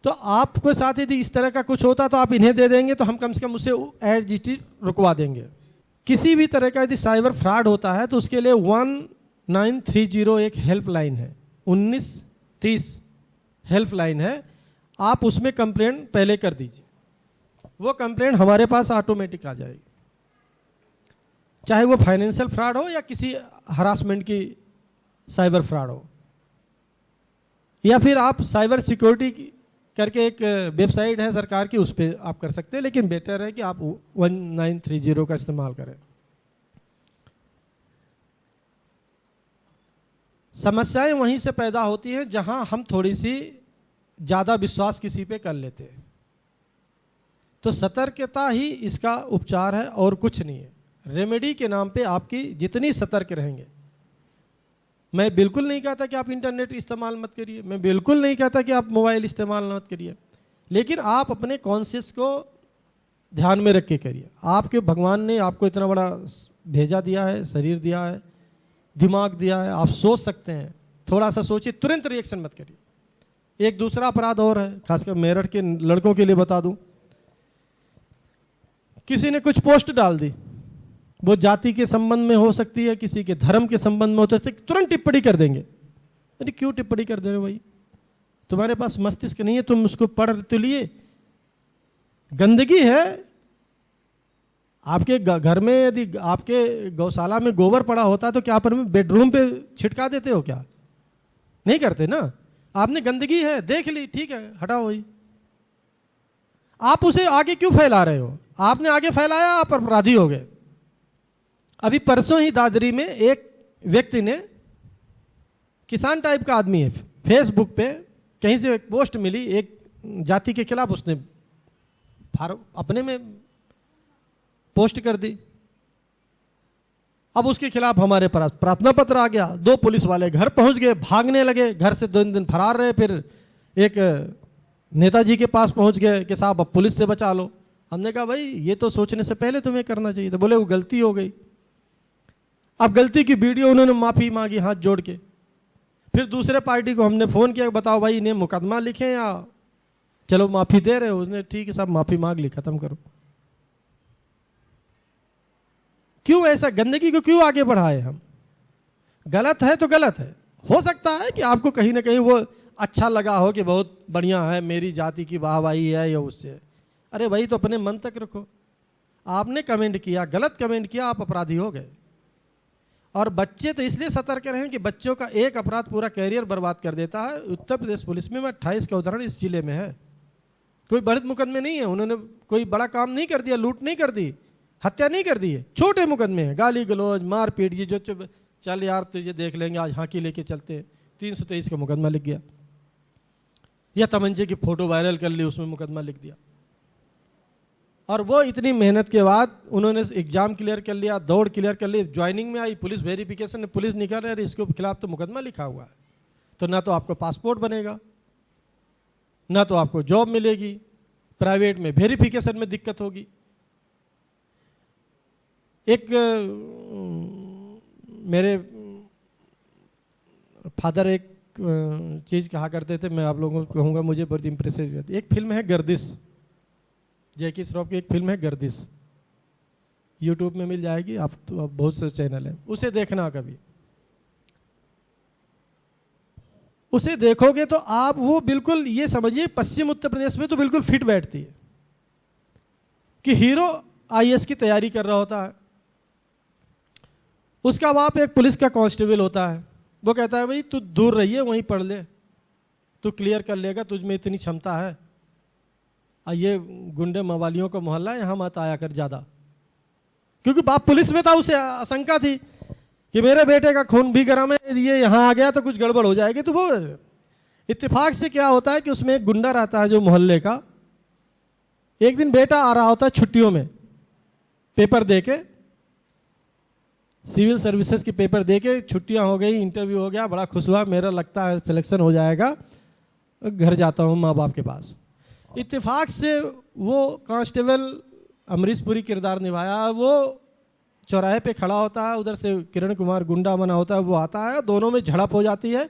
तो आपके साथ यदि इस तरह का कुछ होता तो आप इन्हें दे देंगे, तो हम कम से कम उससे एडजिटी रुकवा देंगे। किसी भी तरह का यदि साइबर फ्रॉड होता है तो उसके लिए 1930 एक हेल्पलाइन है, 1930 हेल्पलाइन है। आप उसमें कंप्लेंट पहले कर दीजिए, वो कंप्लेंट हमारे पास ऑटोमेटिक आ जाएगी, चाहे वो फाइनेंशियल फ्रॉड हो या किसी हरासमेंट की साइबर फ्रॉड हो। या फिर आप साइबर सिक्योरिटी करके एक वेबसाइट है सरकार की, उस पर आप कर सकते हैं, लेकिन बेहतर है कि आप 1930 का इस्तेमाल करें। समस्याएं वहीं से पैदा होती हैं जहां हम थोड़ी सी ज्यादा विश्वास किसी पे कर लेते हैं। तो सतर्कता ही इसका उपचार है और कुछ नहीं है। रेमेडी के नाम पे आपकी जितनी सतर्क रहेंगे, मैं बिल्कुल नहीं कहता कि आप इंटरनेट इस्तेमाल मत करिए, मैं बिल्कुल नहीं कहता कि आप मोबाइल इस्तेमाल मत करिए, लेकिन आप अपने कॉन्शियस को ध्यान में रख के करिए। आपके भगवान ने आपको इतना बड़ा भेजा दिया है, शरीर दिया है, दिमाग दिया है, आप सोच सकते हैं। थोड़ा सा सोचिए, तुरंत रिएक्शन मत करिए। एक दूसरा अपराध और है, खासकर मेरठ के लड़कों के लिए बता दूं, किसी ने कुछ पोस्ट डाल दी, वो जाति के संबंध में हो सकती है, किसी के धर्म के संबंध में हो सकती है, तुरंत टिप्पणी कर देंगे। अरे क्यों टिप्पणी कर दे रहे हो भाई? तुम्हारे पास मस्तिष्क नहीं है, तुम उसको पढ़ तो लिए। गंदगी है आपके घर में, यदि आपके गौशाला में गोबर पड़ा होता है तो क्या आप बेडरूम पे छिटका देते हो? क्या नहीं करते ना। आपने गंदगी है देख ली, ठीक है हटाओ वही। आप उसे आगे क्यों फैला रहे हो? आपने आगे फैलाया, आप अपराधी हो गए। अभी परसों ही दादरी में एक व्यक्ति ने, किसान टाइप का आदमी है, फेसबुक पे कहीं से एक पोस्ट मिली, एक जाति के खिलाफ उसने अपने में पोस्ट कर दी। अब उसके खिलाफ हमारे पास प्रार्थना पत्र आ गया। 2 पुलिस वाले घर पहुंच गए, भागने लगे, घर से 2 दिन फरार रहे। फिर एक नेताजी के पास पहुंच गए कि साहब अब पुलिस से बचा लो। हमने कहा भाई ये तो सोचने से पहले तुम्हें करना चाहिए था। बोले वो गलती हो गई। अब गलती की वीडियो उन्होंने माफी मांगी हाथ जोड़ के। फिर दूसरे पार्टी को हमने फोन किया, बताओ भाई इन्हें मुकदमा लिखें या चलो माफी दे रहे हो? उसने ठीक है साहब माफी मांग ली, खत्म करो। क्यों ऐसा गंदगी को क्यों आगे बढ़ाए हम? गलत है तो गलत है। हो सकता है कि आपको कहीं ना कहीं वो अच्छा लगा हो कि बहुत बढ़िया है, मेरी जाति की वाहवाही है या उससे। अरे भाई तो अपने मन तक रखो। आपने कमेंट किया, गलत कमेंट किया, आप अपराधी हो गए। और बच्चे तो इसलिए सतर्क रहें कि बच्चों का एक अपराध पूरा कैरियर बर्बाद कर देता है। उत्तर प्रदेश पुलिस में 28 का उदाहरण इस जिले में है। कोई बड़े मुकदमे नहीं है, उन्होंने कोई बड़ा काम नहीं कर दिया, लूट नहीं कर दी, हत्या नहीं कर दी है, छोटे मुकदमे हैं, गाली गलौज, मारपीट, ये जो चल यार तुझे देख लेंगे, आज हाकी लेके चलते हैं, 323 का मुकदमा लिख गया। या तमंचे की फोटो वायरल कर ली, उसमें मुकदमा लिख दिया। और वो इतनी मेहनत के बाद उन्होंने एग्जाम क्लियर कर लिया, दौड़ क्लियर कर ली, ज्वाइनिंग में आई, पुलिस वेरिफिकेशन में पुलिस निकाल रही है, इसके खिलाफ तो मुकदमा लिखा हुआ है, तो ना तो आपको पासपोर्ट बनेगा, ना तो आपको जॉब मिलेगी, प्राइवेट में वेरिफिकेशन में दिक्कत होगी। एक मेरे फादर एक चीज कहा करते थे, मैं आप लोगों को कहूंगा, मुझे बहुत इंप्रेसिव रहती। एक फिल्म है गर्दिश, जैकी श्रॉफ की एक फिल्म है गर्दिश, यूट्यूब में मिल जाएगी, आप तो अब बहुत से चैनल हैं, उसे देखना कभी। उसे देखोगे तो आप वो बिल्कुल ये समझिए, पश्चिम उत्तर प्रदेश में तो बिल्कुल फिट बैठती है कि हीरो आईएएस की तैयारी कर रहा होता है, उसका बाप एक पुलिस का कांस्टेबल होता है, वो कहता है भाई तू दूर रहिए, वहीं पढ़ ले, तू क्लियर कर लेगा, तुझ में इतनी क्षमता है, और ये गुंडे मवालियों का मोहल्ला है, यहां मत आया कर ज्यादा। क्योंकि बाप पुलिस में था, उसे आशंका थी कि मेरे बेटे का खून भी गर्म है, ये यहां आ गया तो कुछ गड़बड़ हो जाएगी। तो वो इत्तेफाक से क्या होता है कि उसमें एक गुंडा रहता है जो मोहल्ले का, एक दिन बेटा आ रहा होता है छुट्टियों में, पेपर देके, सिविल सर्विसेज के पेपर देके, छुट्टियां हो गई, इंटरव्यू हो गया, बड़ा खुश हुआ, मेरा लगता है सिलेक्शन हो जाएगा, घर जाता हूं माँ बाप के पास। इत्तेफाक से वो कांस्टेबल अमरीश पुरी किरदार निभाया, वो चौराहे पे खड़ा होता है, उधर से किरण कुमार गुंडा बना होता है, वो आता है, दोनों में झड़प हो जाती है,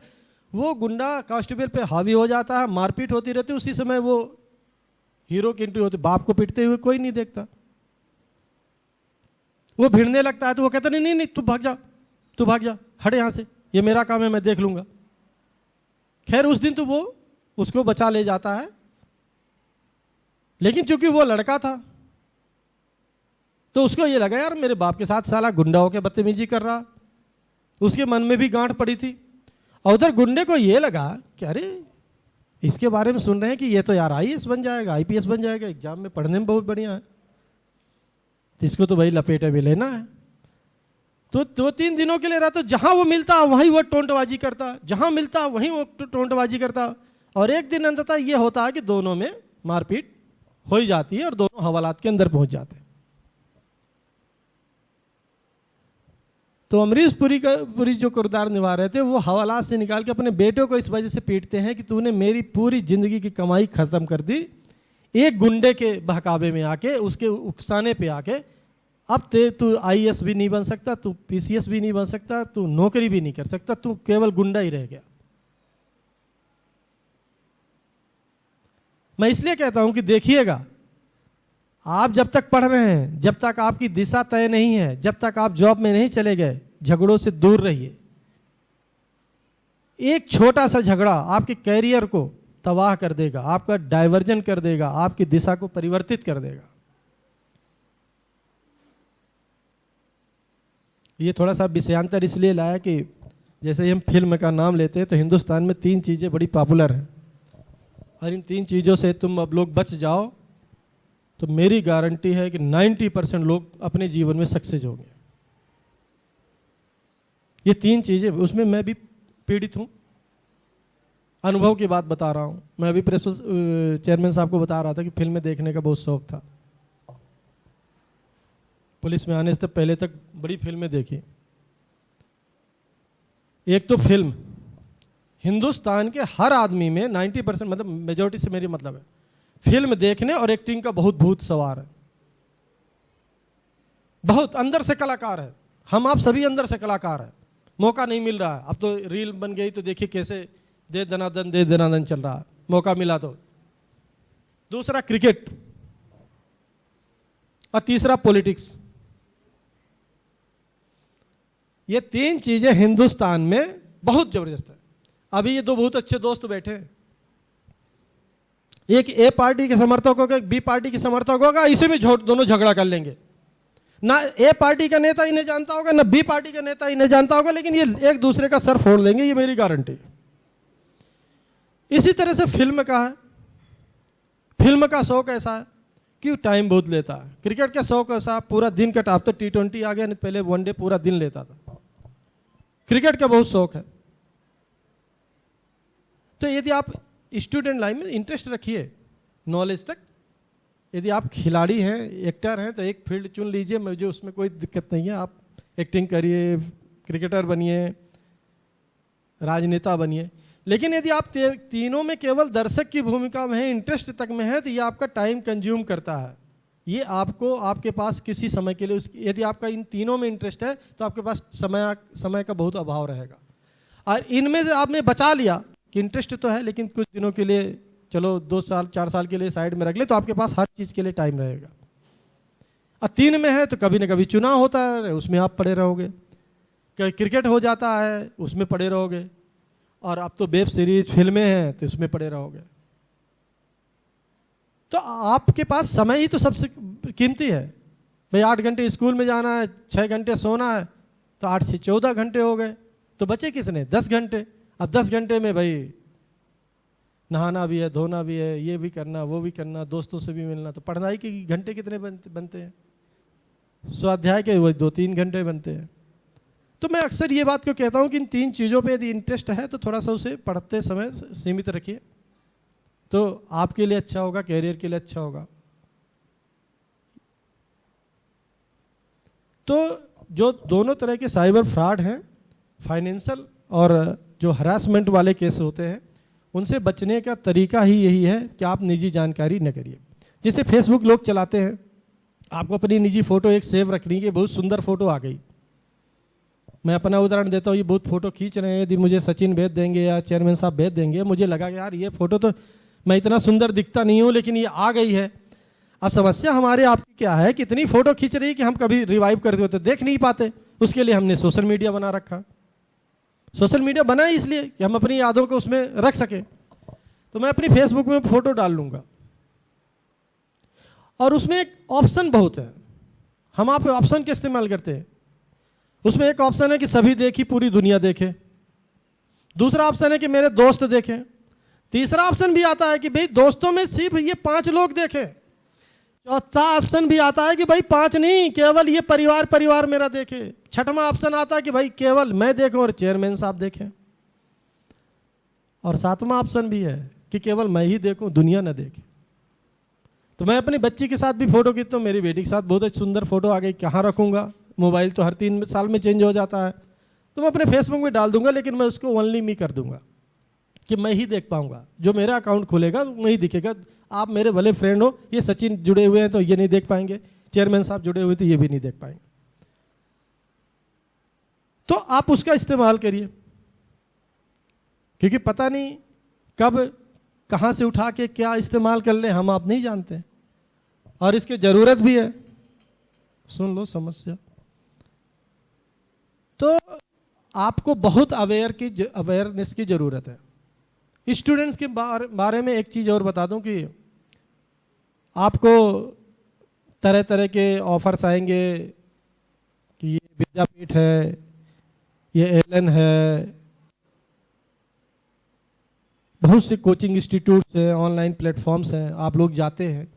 वो गुंडा कांस्टेबल पे हावी हो जाता है, मारपीट होती रहती है। उसी समय वो हीरो की एंट्री होती, बाप को पिटते हुए कोई नहीं देखता, वो भिड़ने लगता है, तो वो कहता नहीं नहीं तू भाग जा, तू भाग जा, हट यहां से, ये मेरा काम है, मैं देख लूंगा। खैर उस दिन तो वो उसको बचा ले जाता है, लेकिन चूंकि वो लड़का था तो उसको ये लगा यार मेरे बाप के साथ साला गुंडा होकर बदतमीजी कर रहा, उसके मन में भी गांठ पड़ी थी। और उधर गुंडे को ये लगा कि अरे इसके बारे में सुन रहे हैं कि ये तो यार आईएएस बन जाएगा, आईपीएस बन जाएगा, एग्जाम में पढ़ने में बहुत बढ़िया है, तो इसको तो भाई लपेटे भी लेना है। तो 2-3 दिनों के लिए रहा, तो जहां वो मिलता वहीं वो टोंटबाजी करता, जहां मिलता वहीं वो टोंटबाजी करता, और एक दिन अंततः ये होता है कि दोनों में मारपीट हो ही जाती है और दोनों हवालात के अंदर पहुंच जाते हैं। तो अमरीश पुरी जो किरदार निभा रहे थे, वो हवालात से निकाल के अपने बेटे को इस वजह से पीटते हैं कि तूने मेरी पूरी जिंदगी की कमाई खत्म कर दी, एक गुंडे के बहकावे में आके, उसके उकसाने पे आके, अब तू आईएएस भी नहीं बन सकता, तू पीसीएस भी नहीं बन सकता, तू नौकरी भी नहीं कर सकता, तू केवल गुंडा ही रह गया। मैं इसलिए कहता हूं कि देखिएगा, आप जब तक पढ़ रहे हैं, जब तक आपकी दिशा तय नहीं है, जब तक आप जॉब में नहीं चले गए, झगड़ों से दूर रहिए। एक छोटा सा झगड़ा आपके कैरियर को तबाह कर देगा, आपका डाइवर्जन कर देगा, आपकी दिशा को परिवर्तित कर देगा। ये थोड़ा सा विषयांतर इसलिए लाया कि जैसे हम फिल्म का नाम लेते हैं तो हिंदुस्तान में 3 चीजें बड़ी पॉपुलर हैं, और इन 3 चीजों से तुम अब लोग बच जाओ तो मेरी गारंटी है कि 90% लोग अपने जीवन में सक्सेस होंगे। ये 3 चीजें, उसमें मैं भी पीड़ित हूं, अनुभव की बात बता रहा हूं। मैं अभी प्रेस चेयरमैन साहब को बता रहा था कि फिल्में देखने का बहुत शौक था, पुलिस में आने से पहले तक बड़ी फिल्में देखी। एक तो फिल्म, हिंदुस्तान के हर आदमी में 90%, मतलब मेजॉरिटी से मेरी मतलब है, फिल्म देखने और एक्टिंग का बहुत भूत सवार है, बहुत अंदर से कलाकार है। हम आप सभी अंदर से कलाकार है, मौका नहीं मिल रहा है। अब तो रील बन गई तो देखिए कैसे दे दनादन चल रहा है, मौका मिला तो। दूसरा क्रिकेट, और तीसरा पॉलिटिक्स। ये 3 चीजें हिंदुस्तान में बहुत जबरदस्त है। अभी ये 2 बहुत अच्छे दोस्त बैठे हैं, एक ए पार्टी के समर्थक होगा, एक बी पार्टी के समर्थक होगा, इसी में दोनों झगड़ा कर लेंगे। ना ए पार्टी का नेता इन्हें जानता होगा, ना बी पार्टी का नेता इन्हें जानता होगा, लेकिन ये एक दूसरे का सर फोड़ लेंगे, ये मेरी गारंटी। इसी तरह से फिल्म का है, फिल्म का शौक ऐसा है कि टाइम बहुत लेता है। क्रिकेट का शौक ऐसा, पूरा दिन कटा, अब तो T20 आ गया, पहले वनडे पूरा दिन लेता था। क्रिकेट का बहुत शौक है, तो यदि आप स्टूडेंट लाइफ में इंटरेस्ट रखिए नॉलेज तक, यदि आप खिलाड़ी हैं, एक्टर हैं, तो एक फील्ड चुन लीजिए, मुझे उसमें कोई दिक्कत नहीं है। आप एक्टिंग करिए, क्रिकेटर बनिए, राजनेता बनिए। लेकिन यदि आप तीनों में केवल दर्शक की भूमिका में है, इंटरेस्ट तक में है, तो ये आपका टाइम कंज्यूम करता है। ये आपको आपके पास किसी समय के लिए यदि आपका इन तीनों में इंटरेस्ट है तो आपके पास समय का बहुत अभाव रहेगा। और इनमें से आपने बचा लिया कि इंटरेस्ट तो है, लेकिन कुछ दिनों के लिए, चलो 2 साल 4 साल के लिए साइड में रख ले, तो आपके पास हर चीज के लिए टाइम रहेगा। और 3 में है तो कभी ना कभी चुनाव होता है, उसमें आप पड़े रहोगे, कभी क्रिकेट हो जाता है उसमें पड़े रहोगे, और अब तो वेब सीरीज फिल्में हैं तो उसमें पड़े रहोगे। तो आपके पास समय ही तो सबसे कीमती है भाई। 8 घंटे स्कूल में जाना है, 6 घंटे सोना है, तो 8 से 14 घंटे हो गए, तो बचे किसने 10 घंटे। अब 10 घंटे में भाई नहाना भी है, धोना भी है, ये भी करना, वो भी करना, दोस्तों से भी मिलना, तो पढ़ाई के घंटे कितने बनते हैं? स्वाध्याय के वही 2-3 घंटे बनते हैं। तो मैं अक्सर ये बात को कहता हूं कि इन 3 चीजों पे यदि इंटरेस्ट है तो थोड़ा सा उसे पढ़ते समय सीमित रखिए, तो आपके लिए अच्छा होगा, कैरियर के लिए अच्छा होगा। तो जो दोनों तरह के साइबर फ्रॉड हैं, फाइनेंशियल और जो हरासमेंट वाले केस होते हैं, उनसे बचने का तरीका ही यही है कि आप निजी जानकारी न करिए। जैसे फेसबुक लोग चलाते हैं, आपको अपनी निजी फोटो एक सेव रखनी है, बहुत सुंदर फोटो आ गई, मैं अपना उदाहरण देता हूँ, ये बहुत फोटो खींच रहे हैं, यदि मुझे सचिन भेज देंगे या चेयरमैन साहब भेज देंगे, मुझे लगा कि यार ये फोटो तो मैं इतना सुंदर दिखता नहीं हूं, लेकिन ये आ गई है। अब समस्या हमारे आपकी क्या है कि इतनी फोटो खींच रही है कि हम कभी रिवाइव करते होते देख नहीं पाते। उसके लिए हमने सोशल मीडिया बना रखा। सोशल मीडिया बना इसलिए कि हम अपनी यादों को उसमें रख सके। तो मैं अपनी फेसबुक में फोटो डाल लूंगा, और उसमें एक ऑप्शन बहुत है, हम आप ऑप्शन के इस्तेमाल करते हैं। उसमें एक ऑप्शन है कि सभी देखी पूरी दुनिया देखे, दूसरा ऑप्शन है कि मेरे दोस्त देखें, तीसरा ऑप्शन भी आता है कि भाई दोस्तों में सिर्फ ये 5 लोग देखें, चौथा ऑप्शन भी आता है कि भाई 5 नहीं, केवल ये परिवार मेरा देखे, छठवां ऑप्शन आता है कि भाई केवल मैं देखूं और चेयरमैन साहब देखें, और 7वां ऑप्शन भी है कि केवल मैं ही देखूं, दुनिया न देखे। तो मैं अपनी बच्ची के साथ भी फोटो खींचता हूं, मेरी बेटी के साथ बहुत अच्छी सुंदर फोटो आ गई, कहां रखूंगा, मोबाइल तो हर 3 साल में चेंज हो जाता है, तो मैं अपने फेसबुक में डाल दूंगा, लेकिन मैं उसको ओनली मी कर दूंगा कि मैं ही देख पाऊंगा, जो मेरा अकाउंट खुलेगा वही दिखेगा। आप मेरे भले फ्रेंड हो, ये सचिन जुड़े हुए हैं तो ये नहीं देख पाएंगे, चेयरमैन साहब जुड़े हुए तो ये भी नहीं देख पाएंगे। तो आप उसका इस्तेमाल करिए, क्योंकि पता नहीं कब कहां से उठा के क्या इस्तेमाल कर ले, हम आप नहीं जानते, और इसकी जरूरत भी है। सुन लो समस्या। तो आपको बहुत अवेयरनेस की जरूरत है। स्टूडेंट्स के बारे में एक चीज और बता दूं कि आपको तरह तरह के ऑफर्स आएंगे कि ये विद्यापीठ है, ये एलन है, बहुत से कोचिंग इंस्टीट्यूट्स हैं, ऑनलाइन प्लेटफॉर्म्स हैं, आप लोग जाते हैं,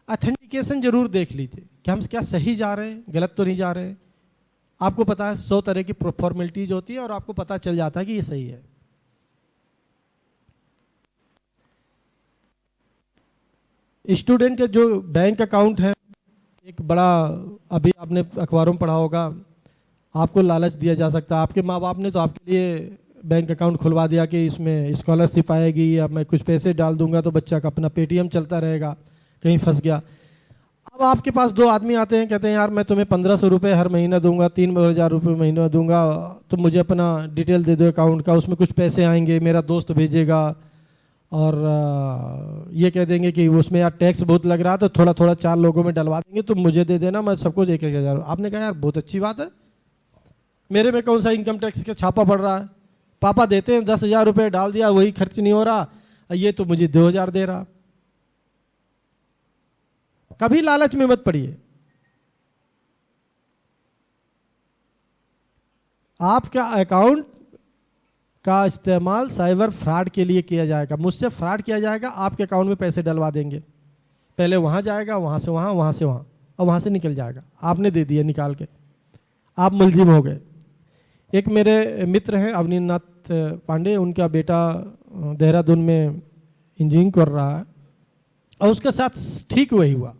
ऑथेंटिकेशन जरूर देख लीजिए कि हम क्या सही जा रहे हैं, गलत तो नहीं जा रहे हैं। आपको पता है 100 तरह की फॉर्मेलिटीज होती है और आपको पता चल जाता है कि ये सही है। स्टूडेंट के जो बैंक अकाउंट है, एक बड़ा, अभी आपने अखबारों में पढ़ा होगा, आपको लालच दिया जा सकता है, आपके माँ बाप ने तो आपके लिए बैंक अकाउंट खुलवा दिया कि इसमें स्कॉलरशिप आएगी या मैं कुछ पैसे डाल दूंगा तो बच्चा का अपना पेटीएम चलता रहेगा, कहीं फंस गया। अब आपके पास 2 आदमी आते हैं, कहते हैं यार मैं तुम्हें 1500 रुपये हर महीना दूंगा, 3000 रुपये महीना दूंगा, तुम मुझे अपना डिटेल दे दो अकाउंट का, उसमें कुछ पैसे आएंगे, मेरा दोस्त भेजेगा, और ये कह देंगे कि उसमें यार टैक्स बहुत लग रहा है तो थोड़ा थोड़ा 4 लोगों में डलवा देंगे, तुम मुझे दे देना, मैं सबको 1-1000। आपने कहा यार बहुत अच्छी बात है, मेरे में कौन सा इनकम टैक्स का छापा पड़ रहा है, पापा देते हैं 10,000 रुपये, डाल दिया, वही खर्च नहीं हो रहा, ये तो मुझे 2000 दे रहा। कभी लालच में मत पड़िए। आपका अकाउंट का इस्तेमाल साइबर फ्रॉड के लिए किया जाएगा, मुझसे फ्रॉड किया जाएगा, आपके अकाउंट में पैसे डलवा देंगे, पहले वहां जाएगा, वहां से वहां, वहां से वहां, और वहां से निकल जाएगा, आपने दे दिया निकाल के, आप मुलजिम हो गए। एक मेरे मित्र हैं अवनीनाथ पांडे, उनका बेटा देहरादून में इंजीनियरिंग कर रहा है और उसके साथ ठीक वही हुआ।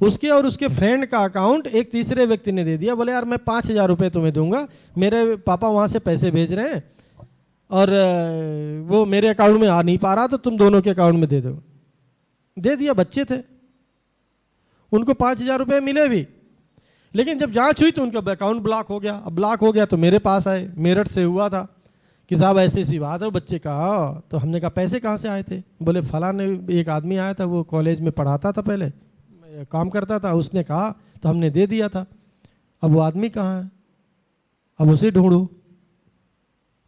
उसके और उसके फ्रेंड का अकाउंट एक तीसरे व्यक्ति ने दे दिया। बोले यार मैं 5,000 रुपये तुम्हें दूंगा, मेरे पापा वहां से पैसे भेज रहे हैं और वो मेरे अकाउंट में आ नहीं पा रहा, तो तुम दोनों के अकाउंट में दे दो। दे दिया। बच्चे थे, उनको 5,000 रुपये मिले भी, लेकिन जब जांच हुई तो उनका अकाउंट ब्लॉक हो गया। अब ब्लॉक हो गया तो मेरे पास आए, मेरठ से हुआ था कि साहब ऐसी ऐसी बात है बच्चे का। तो हमने कहा पैसे कहाँ से आए थे? बोले फला ने, एक आदमी आया था, वो कॉलेज में पढ़ाता था, पहले काम करता था, उसने कहा तो हमने दे दिया था। अब वो आदमी कहाँ है? अब उसे ढूंढो।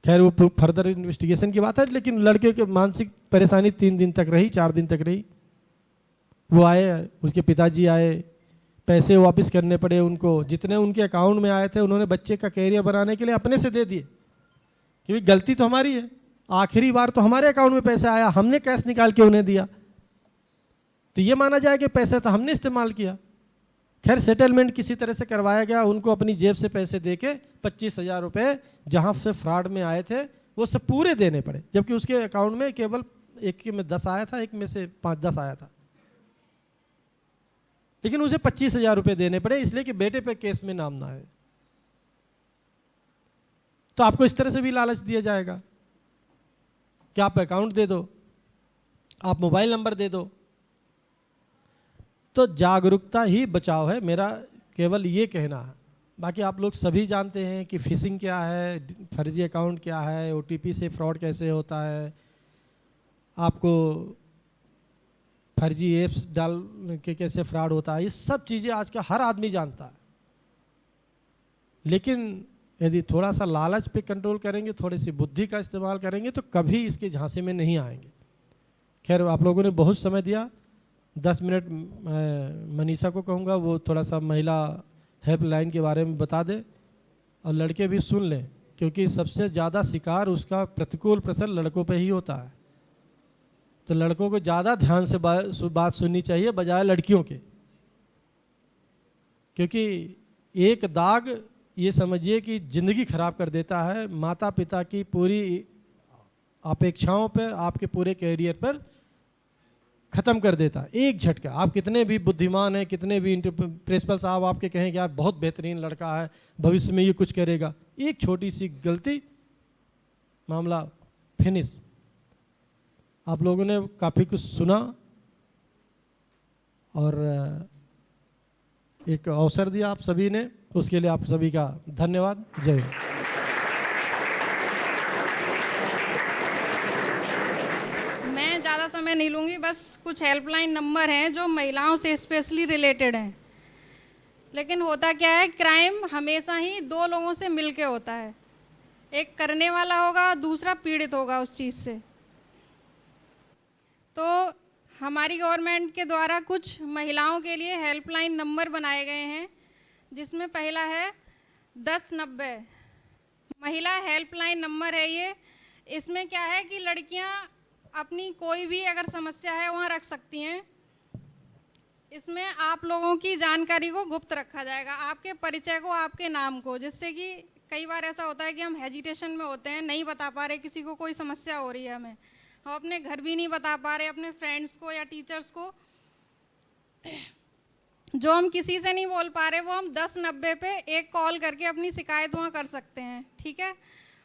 खैर वो फर्दर इन्वेस्टिगेशन की बात है, लेकिन लड़के की मानसिक परेशानी 3 दिन तक रही, 4 दिन तक रही। वो आए, उसके पिताजी आए, पैसे वापस करने पड़े उनको। जितने उनके अकाउंट में आए थे उन्होंने बच्चे का कैरियर बनाने के लिए अपने से दे दिए, क्योंकि गलती तो हमारी है। आखिरी बार तो हमारे अकाउंट में पैसा आया, हमने कैश निकाल के उन्हें दिया, तो ये माना जाए कि पैसा तो हमने इस्तेमाल किया। खैर सेटलमेंट किसी तरह से करवाया गया, उनको अपनी जेब से पैसे देके 25,000 रुपए जहां से फ्रॉड में आए थे वो सब पूरे देने पड़े, जबकि उसके अकाउंट में केवल एक में 10 आया था, एक में से 5-10 आया था, लेकिन उसे 25,000 रुपए देने पड़े, इसलिए कि बेटे पे केस में नाम ना आए। तो आपको इस तरह से भी लालच दिया जाएगा कि आप अकाउंट दे दो, आप मोबाइल नंबर दे दो। तो जागरूकता ही बचाव है, मेरा केवल ये कहना है। बाकी आप लोग सभी जानते हैं कि फिशिंग क्या है, फर्जी अकाउंट क्या है, ओटीपी से फ्रॉड कैसे होता है, आपको फर्जी एप्स डाल के कैसे फ्रॉड होता है, ये सब चीज़ें आज का हर आदमी जानता है। लेकिन यदि थोड़ा सा लालच पे कंट्रोल करेंगे, थोड़ी सी बुद्धि का इस्तेमाल करेंगे, तो कभी इसके झांसे में नहीं आएंगे। खैर आप लोगों ने बहुत समय दिया, 10 मिनट मनीषा को कहूँगा वो थोड़ा सा महिला हेल्पलाइन के बारे में बता दे, और लड़के भी सुन लें, क्योंकि सबसे ज़्यादा शिकार उसका प्रतिकूल प्रसर लड़कों पे ही होता है। तो लड़कों को ज़्यादा ध्यान से बात सुननी चाहिए बजाय लड़कियों के, क्योंकि एक दाग ये समझिए कि जिंदगी खराब कर देता है, माता पिता की पूरी अपेक्षाओं पर, आपके पूरे कैरियर पर खत्म कर देता है एक झटका। आप कितने भी बुद्धिमान हैं, कितने भी प्रिंसिपल साहब आपके कहें कि यार बहुत बेहतरीन लड़का है, भविष्य में ये कुछ करेगा, एक छोटी सी गलती, मामला फिनिश। आप लोगों ने काफी कुछ सुना और एक अवसर दिया आप सभी ने, उसके लिए आप सभी का धन्यवाद। जय हिंद। मैं ज़्यादा समय नहीं लूँगी, बस कुछ हेल्पलाइन नंबर हैं जो महिलाओं से स्पेशली रिलेटेड हैं। लेकिन होता क्या है, क्राइम हमेशा ही 2 लोगों से मिलके होता है, एक करने वाला होगा, दूसरा पीड़ित होगा उस चीज़ से। तो हमारी गवर्नमेंट के द्वारा कुछ महिलाओं के लिए हेल्पलाइन नंबर बनाए गए हैं, जिसमें पहला है 1090 महिला हेल्पलाइन नंबर है ये। इसमें क्या है कि लड़कियां अपनी कोई भी अगर समस्या है वहाँ रख सकती हैं। इसमें आप लोगों की जानकारी को गुप्त रखा जाएगा, आपके परिचय को, आपके नाम को, जिससे कि कई बार ऐसा होता है कि हम हेजिटेशन में होते हैं, नहीं बता पा रहे किसी को, कोई समस्या हो रही है हमें, हम अपने घर भी नहीं बता पा रहे, अपने फ्रेंड्स को या टीचर्स को, जो हम किसी से नहीं बोल पा रहे, वो हम 1090 पे एक कॉल करके अपनी शिकायत वहाँ कर सकते हैं। ठीक है,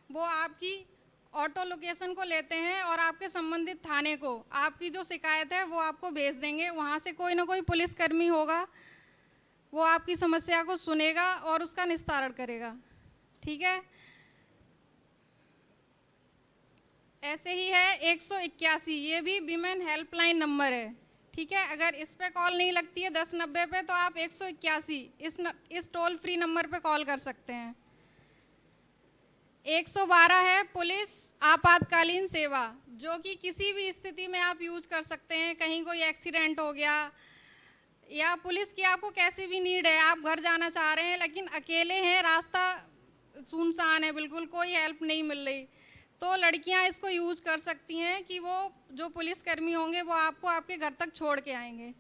वो आपकी ऑटो लोकेशन को लेते हैं और आपके संबंधित थाने को आपकी जो शिकायत है वो आपको भेज देंगे। वहाँ से कोई ना कोई पुलिसकर्मी होगा, वो आपकी समस्या को सुनेगा और उसका निस्तारण करेगा। ठीक है, ऐसे ही है 181, ये भी विमेन हेल्पलाइन नंबर है। ठीक है, अगर इस पे कॉल नहीं लगती है 1090 पे, तो आप 181 इस टोल फ्री नंबर पे कॉल कर सकते हैं। 112 है पुलिस आपातकालीन सेवा, जो कि किसी भी स्थिति में आप यूज कर सकते हैं। कहीं कोई एक्सीडेंट हो गया या पुलिस की आपको कैसी भी नीड है, आप घर जाना चाह रहे हैं लेकिन अकेले हैं, रास्ता सुनसान है, बिल्कुल कोई हेल्प नहीं मिल रही, तो लड़कियां इसको यूज कर सकती हैं कि वो जो पुलिसकर्मी होंगे वो आपको आपके घर तक छोड़ के आएंगे।